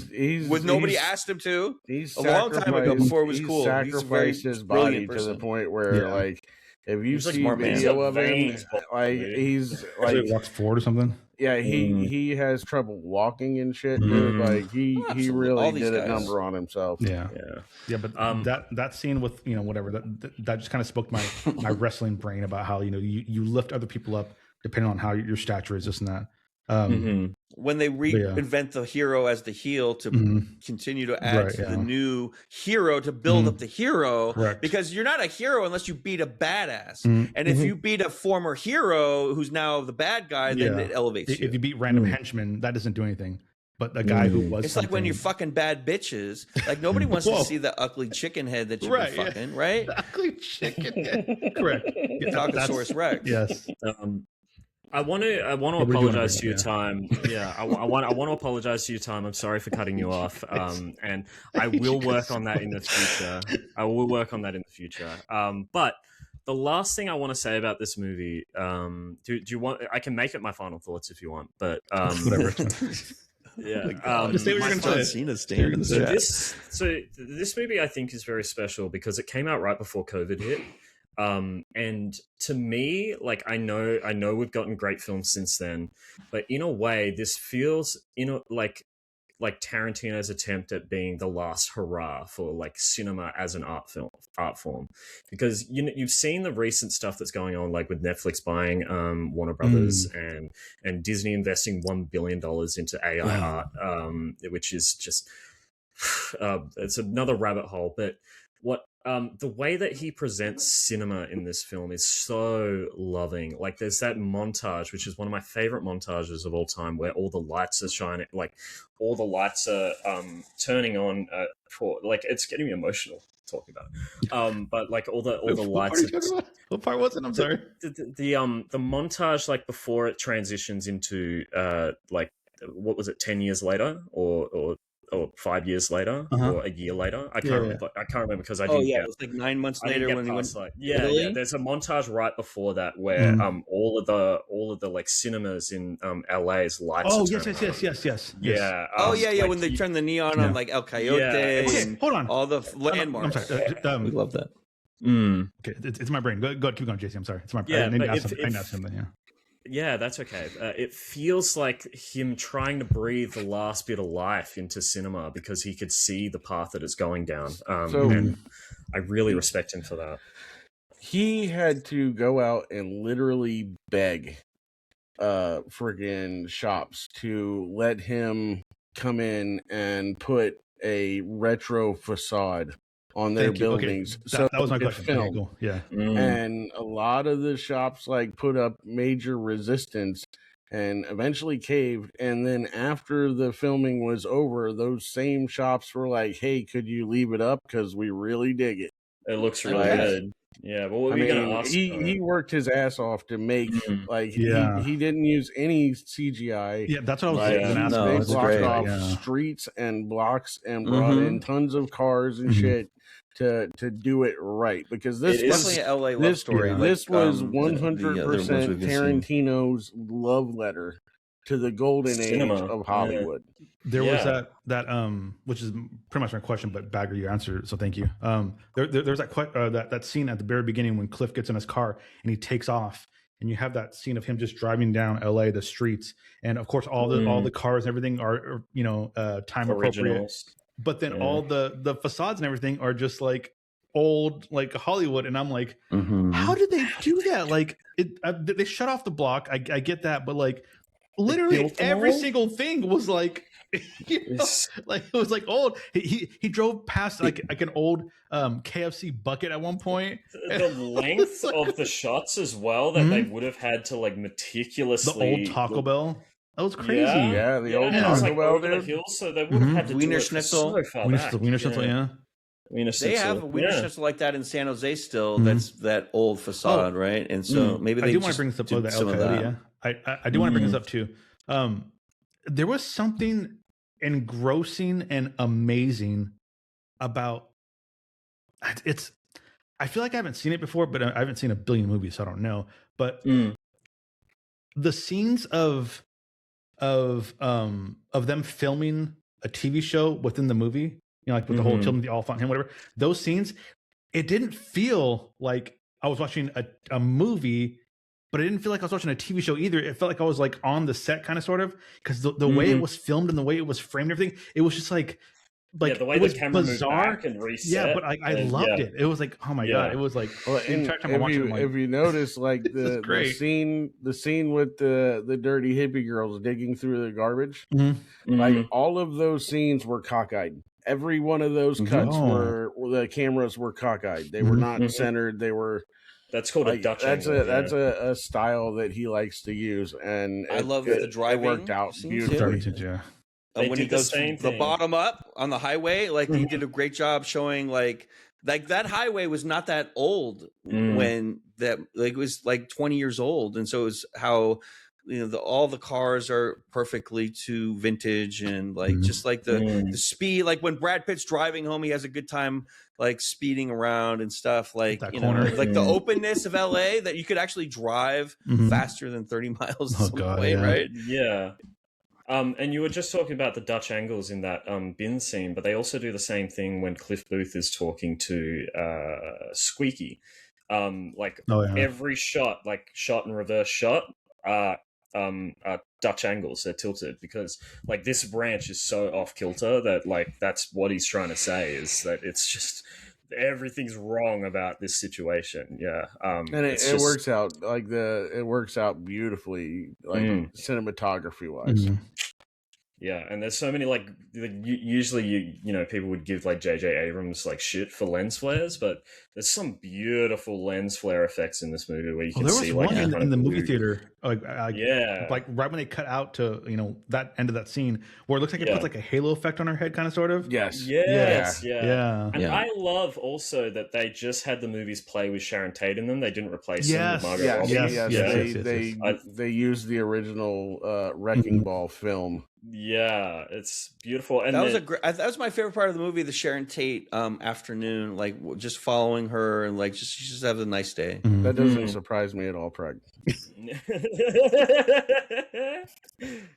With nobody asked him to. He's a long time ago before it was cool. Sacrificed his body to the point where like if you see video of him, like he's like he walks forward or something. Yeah, he has trouble walking and shit, dude. Like he really did a number on himself. Yeah. But that scene with whatever that just kind of spoke my wrestling brain about how you lift other people up depending on how your stature is, this and that. When they reinvent the hero as the heel to continue to add to the new hero to build up the hero, because you're not a hero unless you beat a badass. And if you beat a former hero who's now the bad guy, then it elevates you. If you beat random henchmen, that doesn't do anything. But the guy who was like when you're fucking bad bitches. Like nobody wants to see the ugly chicken head that you've been fucking, right? The ugly chicken head. Correct. Talkosaurus Rex. Yes. I want to apologize to your time. Yeah, I want to apologize to your time. I'm sorry for cutting you off. And I will work on that in the future. But the last thing I want to say about this movie, do you want? I can make it my final thoughts if you want, but whatever. Yeah. Just say what you're going to say. So this movie I think is very special because it came out right before COVID hit. And to me, like I know we've gotten great films since then, but in a way, this feels like Tarantino's attempt at being the last hurrah for like cinema as an art form, because you've seen the recent stuff that's going on, like with Netflix buying Warner Brothers and Disney investing $1 billion into AI art, which is just it's another rabbit hole, but the way that he presents cinema in this film is so loving. Like there's that montage, which is one of my favorite montages of all time, where all the lights are shining, like all the lights are turning on for like it's getting me emotional talking about it. But like all the lights. What part was it? I'm sorry. The montage, like before it transitions into like what was it, 10 years later or 5 years later or a year later. I can't remember. I can't remember because I didn't. It was like 9 months later when he went. Like, there's a montage right before that where all of the like cinemas in LA's lights. Oh yes. Yeah. Like when they turn the neon on like El Coyote. Okay, hold on. All the landmarks. I'm sorry. We love that. Okay, it's my brain. Go ahead, keep going, JC. I'm sorry. It's my brain. I need to ask something. Yeah. Yeah, that's okay. It feels like him trying to breathe the last bit of life into cinema because he could see the path that it's going down. And I really respect him for that. He had to go out and literally beg friggin' shops to let him come in and put a retro facade on their buildings. Okay. So That was my question. film. Okay, cool. Yeah. And a lot of the shops like put up major resistance and eventually caved. And then after the filming was over, those same shops were like, "Hey, could you leave it up? Because we really dig it." It looks really good. Yeah, but what were you going to ask? He worked his ass off to make he didn't use any CGI. Yeah, that's what I was going to ask. They it's blocked great. off streets and blocks and brought in tons of cars and shit to do it right, because this was definitely an LA love story. This was like, 100% Tarantino's love letter to the golden age of Hollywood. There was that which is pretty much my question, but Bagger, you answered, so thank you. There's that scene at the very beginning when Cliff gets in his car and he takes off, and you have that scene of him just driving down LA, the streets, and of course all the cars and everything are time appropriate. But then all the facades and everything are just like old, like Hollywood, and I'm like, how did they do that? Like they shut off the block. I get that, but like literally every single thing was like, like it was like old. He drove past like an old KFC bucket at one point. The length of the shots as well that they would have had to like meticulously. The old Taco Bell. That was crazy. Yeah, the old Taco Bell, over the hills, so they would have had to Wiener do it Schnitzel. so far back. Wiener Schnitzel, yeah. They have a Wiener Schnitzel like that in San Jose still. That's that old facade, right? And so maybe they I do want to bring this up. some of that. Yeah. I do want to bring this up too. There was something engrossing and amazing about it's. I feel like I haven't seen it before, but I haven't seen a billion movies, so I don't know. But the scenes of them filming a TV show within the movie, like with the whole Tilden the Oliphant, him, whatever. Those scenes, it didn't feel like I was watching a movie, but it didn't feel like I was watching a TV show either. It felt like I was like on the set, kind of, sort of, because the way it was filmed and the way it was framed, and everything, it was just like the way the camera moved back and reset. Yeah, but I loved it. It was like, oh my god, it was like. Well, and if you notice, like the scene with the dirty hippie girls digging through the garbage, like all of those scenes were cockeyed. Every one of those cuts were the cameras were cockeyed. They were not centered. They were. That's called a Dutch angle. That's a style that he likes to use, and I love the driving. It worked out beautifully. When he goes the bottom up on the highway, like he did a great job showing like that highway was not that old when that like it was like 20 years old, and so it was how all the cars are perfectly to vintage, and like just like the speed, like when Brad Pitt's driving home, he has a good time like speeding around and stuff, like like the openness of LA that you could actually drive faster than 30 miles away, right? Yeah. And you were just talking about the Dutch angles in that bin scene, but they also do the same thing when Cliff Booth is talking to Squeaky. Every shot, like shot and reverse shot, Dutch angles. They're tilted because like this branch is so off kilter that like that's what he's trying to say, is that it's just everything's wrong about this situation. And it works out like it works out beautifully, like cinematography wise. Yeah, and there's so many like usually people would give like J.J. Abrams like shit for lens flares, but there's some beautiful lens flare effects in this movie where you can see like in the movie theater, like right when they cut out to that end of that scene where it looks like it puts like a halo effect on her head, kind of, sort of. Yes. And I love also that they just had the movies play with Sharon Tate in them. They didn't replace them with Margot Robbie. They used the original Wrecking Ball film. Yeah, it's beautiful, and that was my favorite part of the movie, the Sharon Tate afternoon, like just following her and like she just have a nice day. That doesn't surprise me at all, Prag.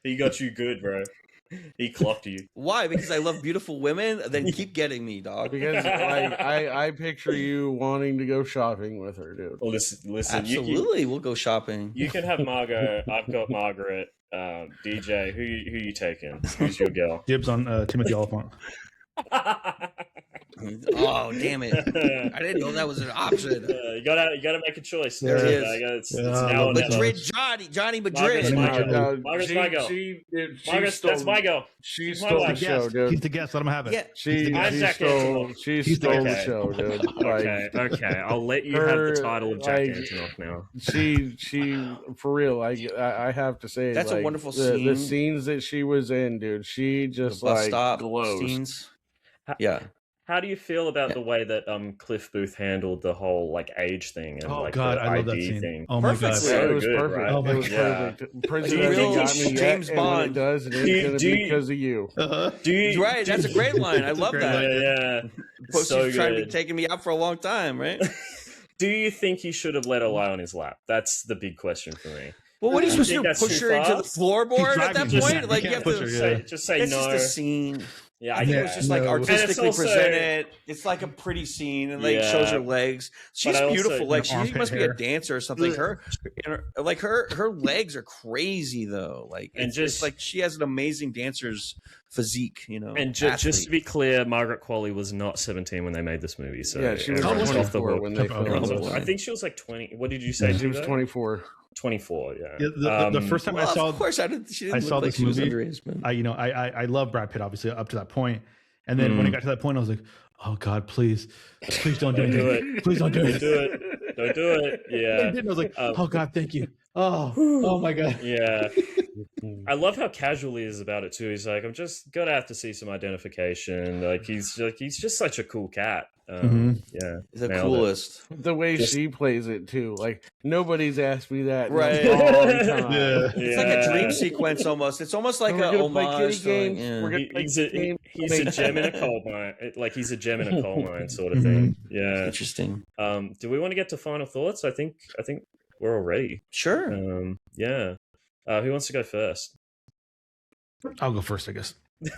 He got you good, bro. He clocked you. Why? Because I love beautiful women. Then keep getting me, dog. Because like I picture you wanting to go shopping with her, dude. Well, listen. Absolutely, we'll go shopping. You can have Margot. I've got Margaret. DJ, who you taking? Who's your girl? Dibs on Timothy Oliphant. Oh, damn it! I didn't know that was an option. You gotta make a choice. There it is. It's Yeah, now or never. Madrid, Johnny Madrid. Margaret's my girl. Margaret, that's my girl. She She's my stole the wife. show, He's dude. the guest. Let him have it. Yeah. She Jack stole Antonoff. she He's the stole the guest. show, dude. Like, Okay. I'll let you have the title of Jack Antonoff now. she for real. I have to say, That's a like, wonderful the scene. scenes that she was in, dude. She just The bus like stop glows. scenes. Yeah. How do you feel about the way that Cliff Booth handled the whole like age thing and Oh like God, the I love that ID scene. thing? Oh my Perfect God. scene. It was good, perfect. right? Oh my It was God. perfect. Prince Do you hasn't think got he's me yet, James and when Bond? it does, it Do is you- going to do be you- because of you. Do you? Right. That's a great line. I That's a love great that. line. Yeah. She's So trying to be good. taking me out for a long time, right? Do you think he should have let her lie on his lap? That's the big question for me. Well, what are you You supposed to think do? that's Push too her into far? the floorboard at that dragging her. point? You Like you can't have push to her, yeah. Just say It's no. just a scene. Yeah, I I think get it was it. just like No. And it's artistically also- presented. It's like a pretty scene and like Yeah. shows her legs. She's I also- beautiful. Like Her she armpit must be hair. a dancer or something. Her legs are crazy though. Like And it's just- like she has an amazing dancer's physique. You know. And just to athlete. be clear, Margaret Qualley was not 17 when they made this movie. So Yeah, she was everyone's like off the 24 hook. when they Oh, filmed oh, it. I think she was like 20. What did you say? She was Devo? 24. 24. Yeah. The first time Well, I saw of course, she didn't I look saw like this she was movie, underage, man. I love Brad Pitt obviously up to that point, and then when it got to that point, I was like, oh God, please don't do Don't do anything. it. Please don't do Don't it. do it. Don't do it. And Yeah. I was like, Um, oh God, thank you. Oh my God. Yeah. I love how casual he is about it too. He's like, I'm just gonna have to see some identification. Like he's just such a cool cat. Yeah. The Nailed it. coolest. The way she plays it too, like nobody's asked me that Right. in a long time. Yeah. It's like a dream sequence almost. It's almost like We're a gonna play homage. kitty to, like, games. yeah. We're gonna play He's kitty a games. he's a gem in a coal mine. Like he's a gem in a coal mine sort of thing. Yeah. Interesting. Do we want to get to final thoughts? I think we're all ready. Sure. Yeah. Who wants to go first? I'll go first, I guess. All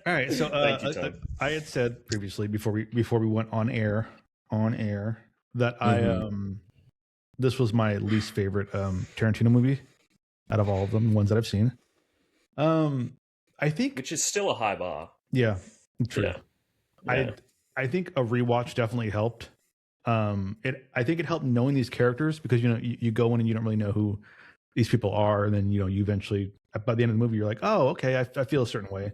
right. So Thank you, Tom. I had said previously before we went on air that I this was my least favorite Tarantino movie out of all of them, ones that I've seen. I think Which is still a high bar. yeah, true. Yeah. Yeah. I think a rewatch definitely helped. I think it helped knowing these characters because you go in and you don't really know who these people are, and then you eventually by the end of the movie you're like, oh, okay, I feel a certain way.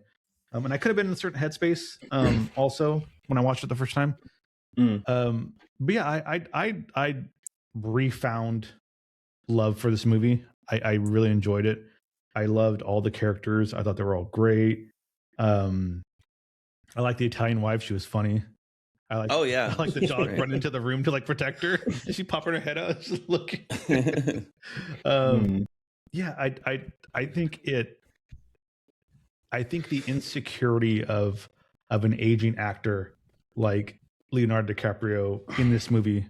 And I could have been in a certain headspace also when I watched it the first time. But yeah, I refound love for this movie. I really enjoyed it. I loved all the characters. I thought they were all great. I like the Italian wife. She was funny. Oh yeah. I like the dog running into the room to like protect her. She popping her head out, just looking. Yeah, I think it. I think the insecurity of an aging actor like Leonardo DiCaprio in this movie,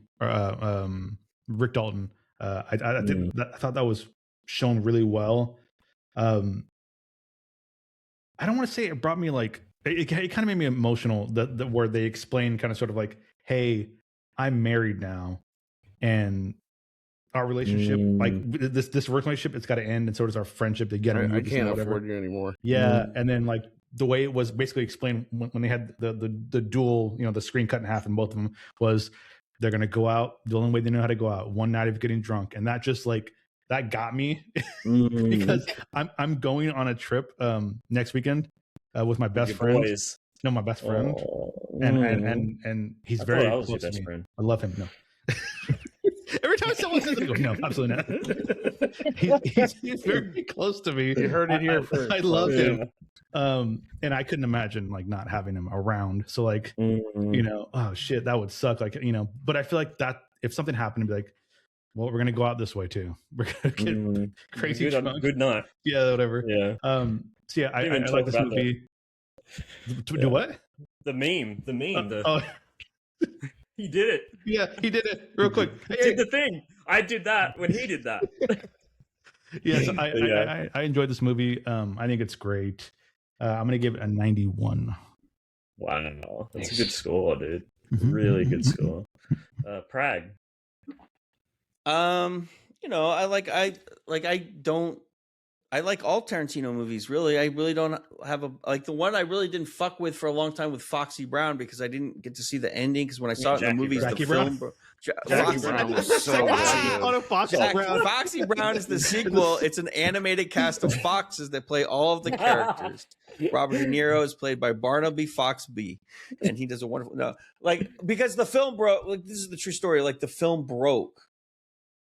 Rick Dalton. I thought that was shown really well. I don't want to say it brought me like it kind of made me emotional that where they explain kind of sort of like, hey, I'm married now, and our relationship, like this work relationship, it's got to end, and so does our friendship. They get I can't afford you anymore. Yeah, and then like the way it was basically explained when they had the dual, the screen cut in half, and both of them was they're gonna go out the only way they know how to go out, one night of getting drunk, and that just like that got me because I'm going on a trip next weekend with my best friend. Boys. No, my best friend, Oh. and he's I very thought I was your close to best me. friend. I love him. No. Every time someone says it, I go, no, absolutely not. he's very close to me. You heard it here first. I love him. And I couldn't imagine like not having him around. So like, oh shit, that would suck. Like, but I feel like that if something happened, to be like, well, we're gonna go out this way too. We're gonna get crazy drunk. Good night. Yeah, whatever. Yeah. So yeah, I Didn't even like talk this about movie. Do what? The meme. Oh, He did it. yeah, he did it real quick. He did the thing. I did that when he did that. Yeah, so I enjoyed this movie. I think it's great. I'm gonna give it a 91. Wow, that's a good score, dude. Really good score. Prag. I like all Tarantino movies, really. I really don't have the one I really didn't fuck with for a long time with Foxy Brown because I didn't get to see the ending because when I saw it in the movies, Jackie the Brown? film. Jackie Brown was so good. Foxy Brown is the sequel. It's an animated cast of foxes that play all of the characters. Robert De Niro is played by Barnaby Foxby, and he does a wonderful because the film broke. Like, this is the true story. Like the film broke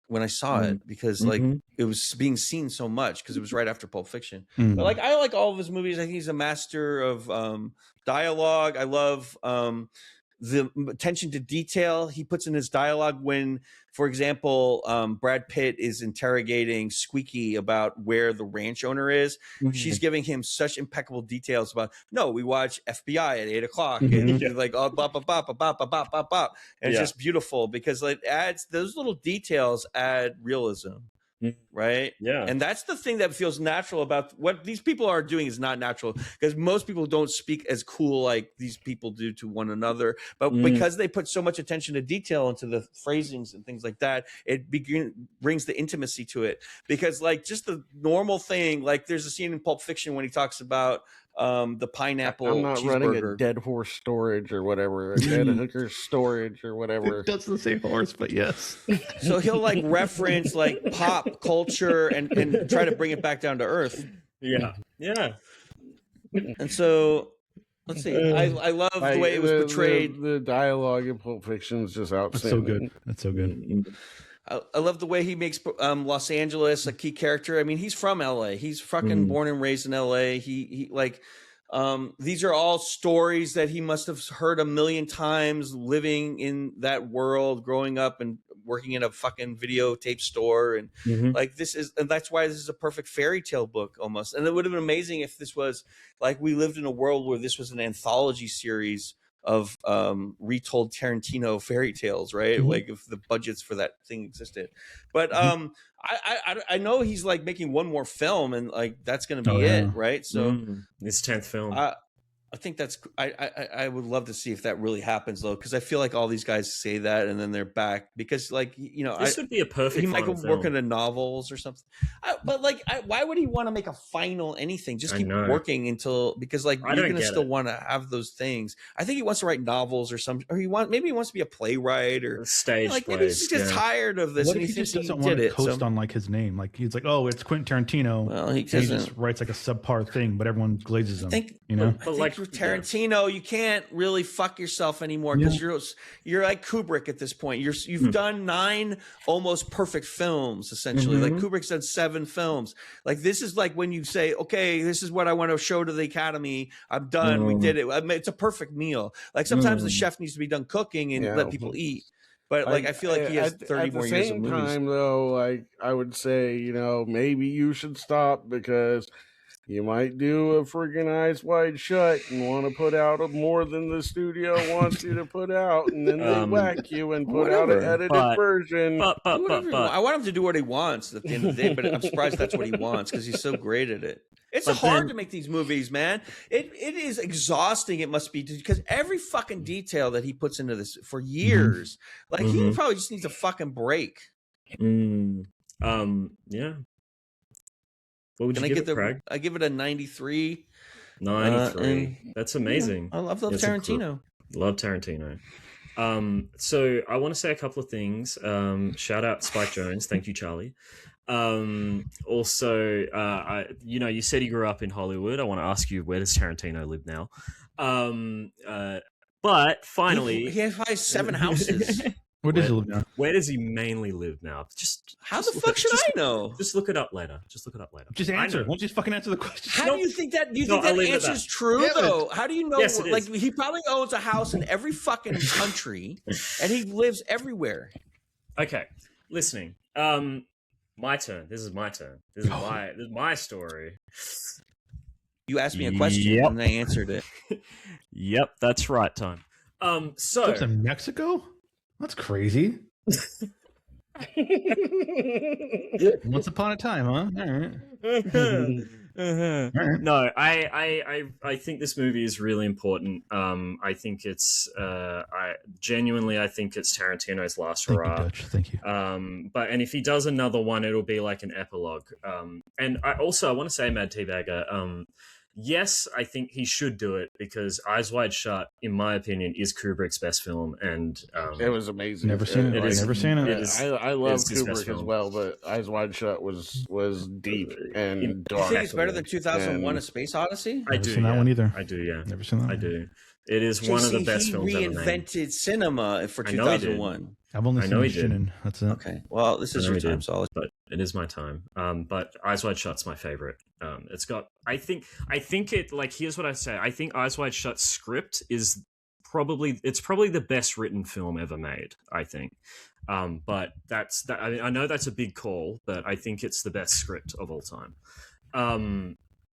when I saw it because it was being seen so much because it was right after Pulp Fiction. But like I like all of his movies. I think he's a master of dialogue. I love the attention to detail he puts in his dialogue when, for example, Brad Pitt is interrogating Squeaky about where the ranch owner is. She's giving him such impeccable details about, no, we watch FBI at 8 o'clock and like, oh, bop, bop, bop, bop, bop, bop, bop, bop. And it's just beautiful because it adds, those little details add realism. Right. Yeah. And that's the thing that feels natural about what these people are doing is not natural because most people don't speak as cool like these people do to one another. But because they put so much attention to detail into the phrasings and things like that, it brings the intimacy to it. Because like just the normal thing, like there's a scene in Pulp Fiction when he talks about the pineapple I'm not running cheeseburger. a dead horse storage or whatever, a dead hooker storage or whatever. It doesn't say horse, but yes. So he'll like reference like pop culture and try to bring it back down to earth. Yeah. Yeah. And so let's see. I love the way it was portrayed. The dialogue in Pulp Fiction is just outstanding. That's so good. I love the way he makes Los Angeles a key character. I mean, he's from LA. He's fucking born and raised in LA. He like these are all stories that he must have heard a million times living in that world, growing up and working in a fucking videotape store. And like and that's why this is a perfect fairy tale book almost. And it would have been amazing if this was like we lived in a world where this was an anthology series of retold Tarantino fairy tales, right? Like if the budgets for that thing existed. But I know he's like making one more film and like that's gonna be it, right? So his 10th film. I think that's I would love to see if that really happens though, because I feel like all these guys say that and then they're back because like this would be a perfect. He might go work into novels or something. But like, why would he want to make a final anything? Just keep working until because like you're gonna still want to have those things. I think he wants to write novels or something, or maybe he wants to be a playwright or stage. Like maybe he's just tired of this. What and if he just doesn't want to coast on like his name? Like he's like, oh, it's Quentin Tarantino. Well, he just writes like a subpar thing, but everyone glazes him. But like with Tarantino, you can't really fuck yourself anymore because you're like Kubrick at this point. You've done 9 almost perfect films essentially. Like Kubrick's done 7 films. Like this is like when you say, okay, this is what I want to show to the Academy. I'm done. We did it. I mean, it's a perfect meal. Like sometimes the chef needs to be done cooking and let people eat. But like I feel like he has 30 more years of movies. At the same time, though, like I would say, maybe you should stop because you might do a freaking Eyes Wide Shut and want to put out more than the studio wants you to put out, and then they whack you and put out an edited version. I want him to do what he wants at the end of the day, but I'm surprised that's what he wants because he's so great at it. It's hard to make these movies, man. It is exhausting. It must be because every fucking detail that he puts into this for years, like he probably just needs a fucking break. Yeah. What would you give it, Craig? I give it a 93. 93. That's amazing. I love Tarantino. Love Tarantino. So I want to say a couple of things. Shout out Spike Jones. Thank you, Charlie. Also, you said he grew up in Hollywood. I want to ask you, where does Tarantino live now? But finally, he has 7 houses. Where does he live now? Where does he mainly live now? How the fuck should I know? Just look it up later. Just answer. Why don't you just fucking answer the question? How do you think that? Do you think that answer is true though? How do you know? Yes, it like is. he probably owns a house in every fucking country, and he lives everywhere. Okay, listening. My turn. This is my turn. This is my story. You asked me a question and I answered it. Yep, that's right, time. So lives in Mexico? That's crazy. Once upon a time, huh? All right. No, I think this movie is really important. I think it's I think it's Tarantino's last Thank hurrah. you, Dutch. Thank you. And if he does another one, it'll be like an epilogue. And I want to say, Mad Teabagger, yes, I think he should do it because Eyes Wide Shut, in my opinion, is Kubrick's best film, and it was amazing. Never seen it. Never seen it. I love Kubrick as well, but Eyes Wide Shut was deep and dark. You think it's better than 2001: A Space Odyssey? I do. Seen that one either. I do. Yeah, never seen that. I do. It is one of the best films ever made. He reinvented cinema for 2001. I've only seen Shinin. That's it. Okay. Well, this is your time, so but it is my time. But Eyes Wide Shut's my favorite. It's got. I think it. Like, here's what I say. I think Eyes Wide Shut's script is probably the best written film ever made. I think. But that's that. I know that's a big call, but I think it's the best script of all time.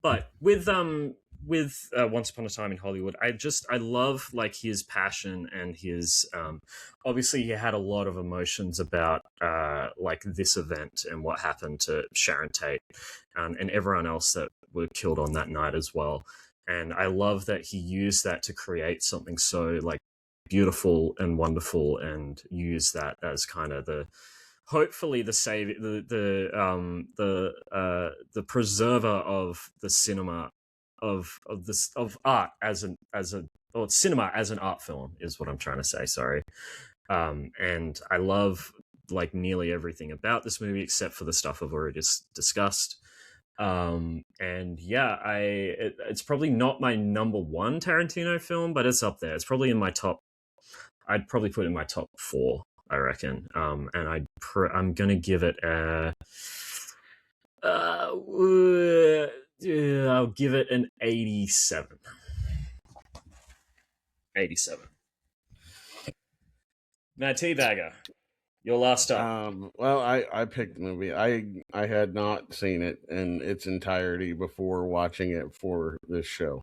But with Once Upon a Time in Hollywood, I love like his passion and his obviously he had a lot of emotions about like this event and what happened to Sharon Tate and everyone else that were killed on that night as well. And I love that he used that to create something so like beautiful and wonderful, and use that as kind of hopefully the preserver of the cinema of art or cinema as an art film is what I'm trying to say. Sorry. And I love like nearly everything about this movie except for the stuff I've already discussed. And yeah, it's probably not my number one Tarantino film, but it's up there. It's probably in my top. I'd probably put it in my top 4, I reckon. And I'm gonna give it I'll give it an 87. 87. Now, Teabagger, your last up. Well, I picked the movie. I had not seen it in its entirety before watching it for this show.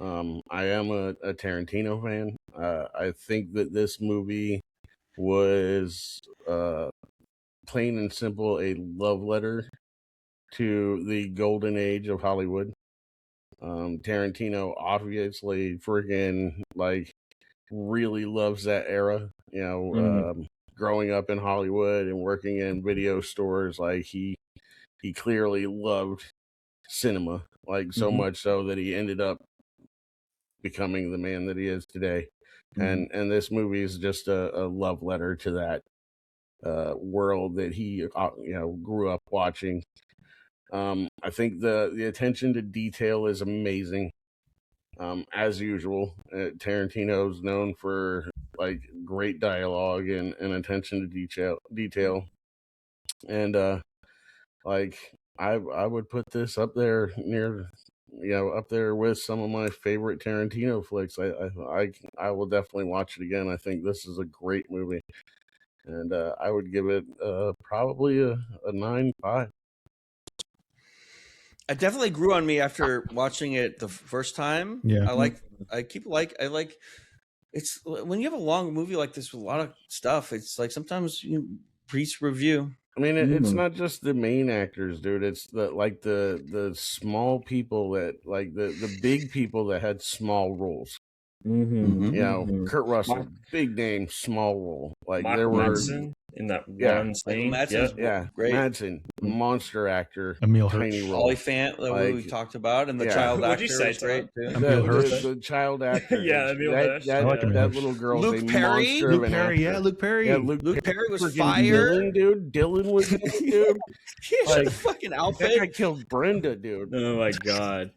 I am a Tarantino fan. I think that this movie was plain and simple a love letter to the golden age of Hollywood. Tarantino obviously freaking like really loves that era. You know, growing up in Hollywood and working in video stores, like he clearly loved cinema, like so much so that he ended up becoming the man that he is today. And this movie is just a love letter to that world that he grew up watching. I think the attention to detail is amazing. As usual, Tarantino's known for like great dialogue and attention to detail. And like I would put this up there near, up there with some of my favorite Tarantino flicks. I will definitely watch it again. I think this is a great movie, and I would give it probably a 9.5. It definitely grew on me after watching it the first time. Yeah. I like it's when you have a long movie like this with a lot of stuff, it's like sometimes you pre-review. I mean, it's not just the main actors, dude. It's the small people that like the big people that had small roles. Kurt Russell, big name, small role. Like Michael there were Madsen in that one scene. Great. Madsen, monster actor, Emil tiny Hirsch. role. Olifant that we talked about, and the child actor was great too. Emil Hirsch. The child actor. Emil Hirsch. That little girl. Luke Perry. Luke Perry. Luke Perry. Yeah, Luke Perry was fire. Dylan was dude. He had a fucking outfit. That guy killed Brenda, dude. Oh my god.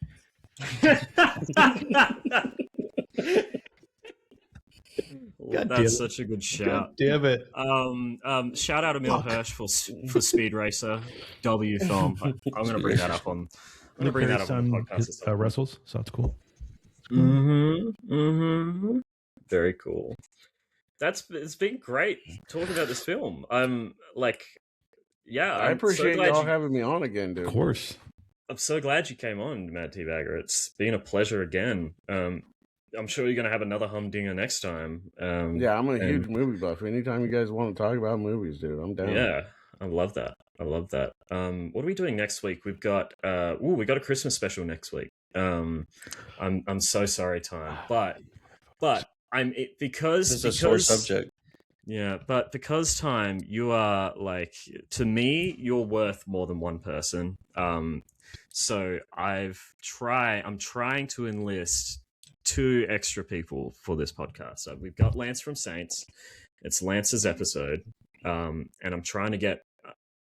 That's such a good shout. Damn it. Shout out Emil Hirsch for Speed Racer W film. I'm going to bring that up on. I'm going to bring that up on the podcast. Wrestles, so that's cool. Very cool. It's been great talking about this film. I appreciate y'all having me on again, dude. Of course. I'm so glad you came on, Mad Teabagger. It's been a pleasure again. I'm sure you're going to have another humdinger next time. I'm a huge movie buff. Anytime you guys want to talk about movies, dude, I'm down. Yeah, I love that. What are we doing next week? We've got we got a Christmas special next week. I'm so sorry, Time, but because This is a sore subject. Yeah, but because Time, you are like, to me, you're worth more than one person. So I'm trying to enlist 2 extra people for this podcast. So we've got Lance from Saints. It's Lance's episode. And I'm trying to get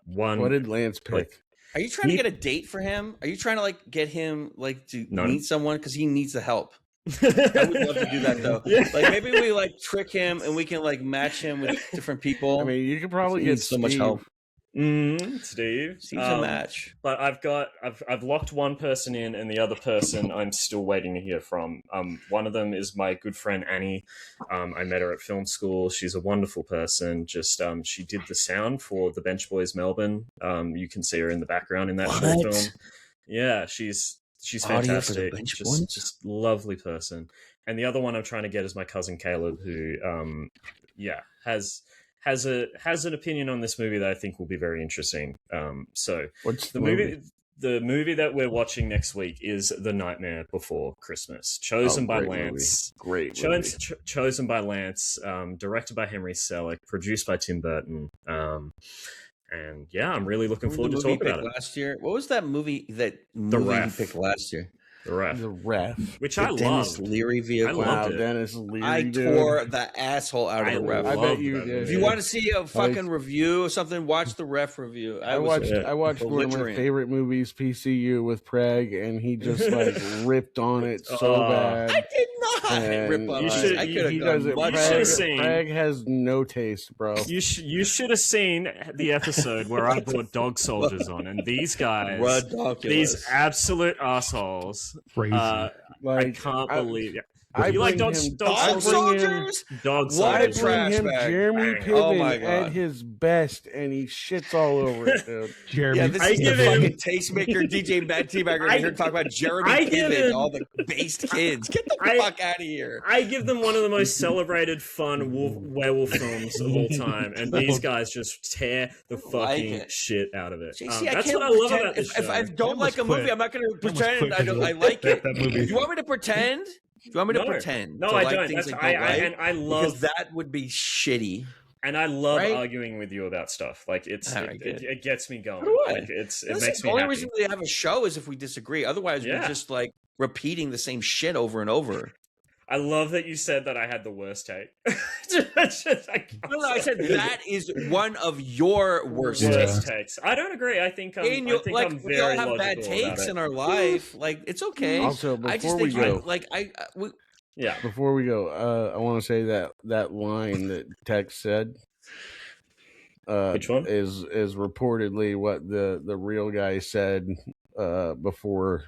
one. What did Lance pick? Like, Are you trying to get a date for him? Are you trying to like get him like to meet someone because he needs the help? I would love to do that though. Yeah. Like maybe we like trick him and we can like match him with different people. I mean, you could probably get so much help. Steve. Steve's a match. But I've locked one person in, and the other person I'm still waiting to hear from. One of them is my good friend Annie. I met her at film school. She's a wonderful person. Just she did the sound for the Bench Boys Melbourne. You can see her in the background in that short film. Yeah, she's fantastic. Just lovely person. And the other one I'm trying to get is my cousin Caleb, who has an opinion on this movie that I think will be very interesting. So what's the movie? The movie that we're watching next week is The Nightmare Before Christmas, chosen by Lance. Great chosen by Lance, directed by Henry Selick, produced by Tim Burton. And yeah, I'm really looking forward to talking about it. Last year, what was that movie you picked last year? The Ref, which I Dennis loved. Leary vehicle. Wow, Dennis Leary. I tore the asshole out of the Ref. I bet you did. If you want to see a fucking review or something, watch the Ref review. I watched one of my favorite movies, PCU, with Prag, and he just like ripped on it so bad. I did not rip on it. I could have done much. Prag has no taste, bro. You should have seen the episode where I brought Dog Soldiers on, and these guys, these absolute assholes. Crazy. I can't believe it. You like Dog Soldiers? Dog I Soldiers. bring him Jeremy Piven at his best, and he shits all over it, dude. Jeremy, yeah, this is the fucking tastemaker, DJMadTeaBagger, and here talking about Jeremy Piven, all the based kids. Get the fuck out of here. I give them one of the most celebrated, fun werewolf films of all time, and these guys just tear the fucking shit out of it. JC, that's what I love about this show. If I don't like a movie, I'm not going to pretend I like it. Do you want me to pretend? Do you want me to pretend? No, to I like don't. Things I love because that would be shitty. And I love arguing with you about stuff. Like it gets me going. Like it makes me happy. The only reason we have a show is if we disagree. Otherwise, we're just like repeating the same shit over and over. I love that you said that I had the worst take. I said that is one of your worst takes. I don't agree. I think I'm we all have bad takes in our life. Like it's okay. Also, before we go, I want to say that line that Tex said. Which one is reportedly what the real guy said before.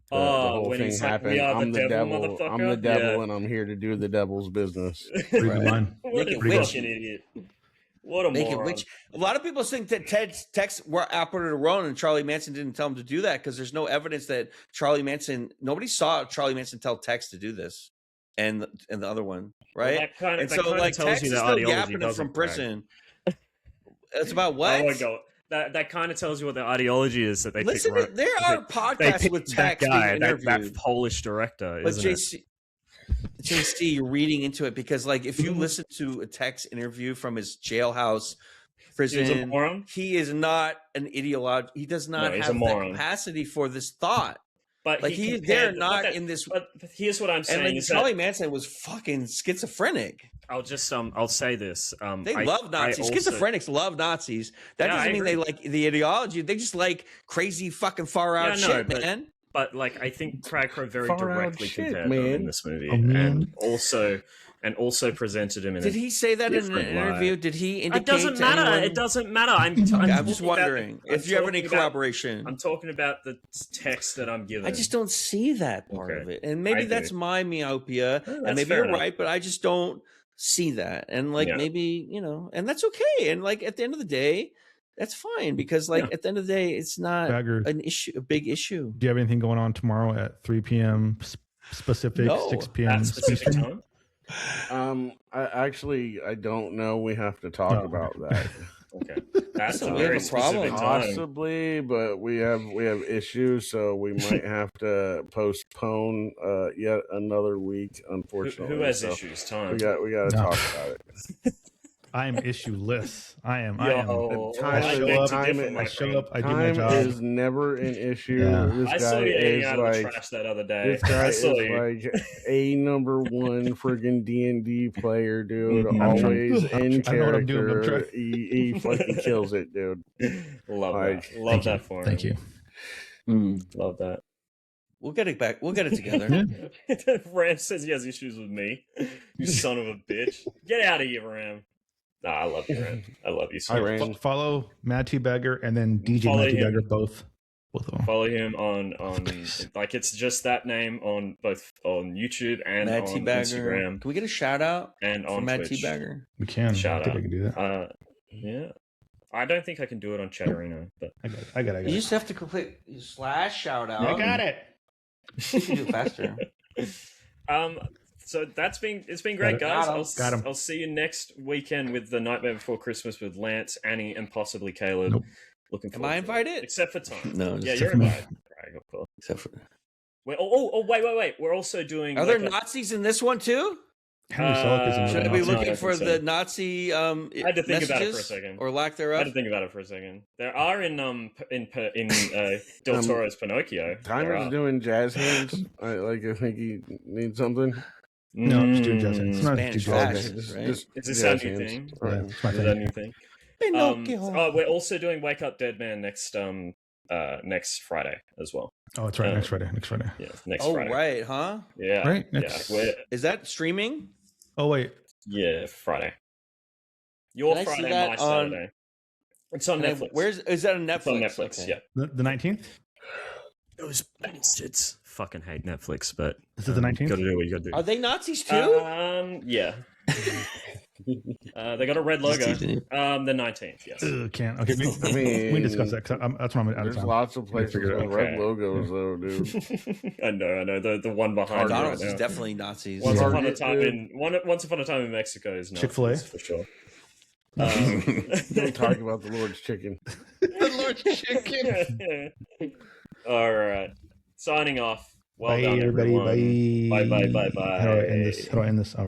The whole thing happened. I'm the devil, and I'm here to do the devil's business. What a fucking idiot! What a moron! A lot of people think that Tex were operated around, and Charlie Manson didn't tell him to do that because there's no evidence that nobody saw Charlie Manson tell Tex to do this, and the other one, right? Well, Tex is still yapping him from prison. It's about what? Oh my God. That kind of tells you what the ideology is that they listen. pick. There are podcasts with Tex being interviewed. That Polish director, but JC, you're reading into it because, like, if you listen to a Tex interview from his jailhouse prison, he is not an ideologue. He does not have the capacity for this thought. But like they're not in this. But here's what I'm saying: and like, Charlie Manson was fucking schizophrenic. I'll just I'll say this. They love Nazis. Schizophrenics love Nazis. That doesn't mean they like the ideology. They just like crazy fucking far out shit, man. But like I think Pragpro very directly compared them in this movie, and also presented him in. Did he say that in an interview? Did he indicate? It doesn't matter. Anyone? It doesn't matter. I'm just wondering if you have any corroboration. I'm talking about the text that I'm given. I just don't see that part of it, and maybe that's my myopia, and maybe you're right, but I just don't see that. And like maybe and that's okay. And like at the end of the day, that's fine because like at the end of the day, it's not an issue, a big issue. Do you have anything going on tomorrow at 3 p.m. Pacific, 6 p.m. specific time? I don't know. We have to talk about that. Okay, that's So a we have very a problem. specific time. Possibly, but we have issues, so we might have to postpone yet another week. Unfortunately, Who has so issues? Time. we got to talk about it. I am issueless. I am. Time I is- show up. time- I show up. I do my Time job. is never an issue. Yeah. This I guy saw you eating is out of the like trash that other day. this guy I is saw you. like a number one friggin' D&D player, dude. Mhm. Always I'm in I know what I'm doing, but I'm character. trying. He fucking kills it, dude. Love Like, that. Love that for him. Thank you. Love that. We'll get it back. We'll get it together. Ram says he has issues with me. You son of a bitch. Get out of here, Ram. Nah, I love you, Ram. I love you so Hi, much. Ram. Follow MadTeaBagger and then DJ Follow him. MadTeaBagger both of them. Follow him on like it's just that name on both on YouTube and Mad on Teabagger. Instagram Can we get a shout out and for on Mad Twitch. Teabagger? We can. Shout I think out. I can do that. Yeah. I don't think I can do it on Chatterino, but I got You it. just have to complete / shout out. I got it. You can do it faster. So it's been great, guys. Got him. I'll see you next weekend with the Nightmare Before Christmas with Lance, Annie, and possibly Caleb. Nope. Looking Am forward I to invited? it. Except for Tom. No, Yeah, just you're for me. invited. Right, of course. except for. Wait. We're also doing. Are there like Nazis in this one too? Henry Selick is Should Should I no, be no, looking I don't for think so. the Nazi I had to think about it for a messages second. or lack I thereof? had to think about it for a second. There are in Del Toro's Pinocchio. Time There is are. doing jazz hands. I think he needs something. No, just do jazz hands. It's not Spanish do jazz fashion, hands. right? Is this jazz our new hands. thing? All right. Yeah, it's my Is that a thing. new thing? Pinocchio. We're also doing Wake Up Dead Man next Friday as well. Oh, it's right. Uh, Next Friday. Yeah, next Oh, Friday. right, huh? Yeah. Right, Yeah. next- Is that streaming? Oh wait. Yeah, Friday. Your Can I see Friday, that my on- Saturday. It's on Netflix. Is that on It's on Netflix? Netflix, Okay. yeah. The 19th? Those bastards fucking hate Netflix, but Is it the 19th? gotta do what you gotta do. Are they Nazis too? Yeah. They got a red logo. The 19th, yes. Ugh, can't. Okay, we mean, can discuss that. 'Cause that's what I'm out of There's town. lots of places figure it with out. red Okay. logos, though, dude. I know. The one behind me right McDonald's is now. definitely Nazis. Once Yeah. upon a time in Mexico is Nazis, Chick-fil-A? for sure. Don't talk about the Lord's chicken. The Lord's chicken. All right. Signing off. Well Bye, done, everybody. everyone. Bye. Bye. How do I end this? How do I end this? Oh.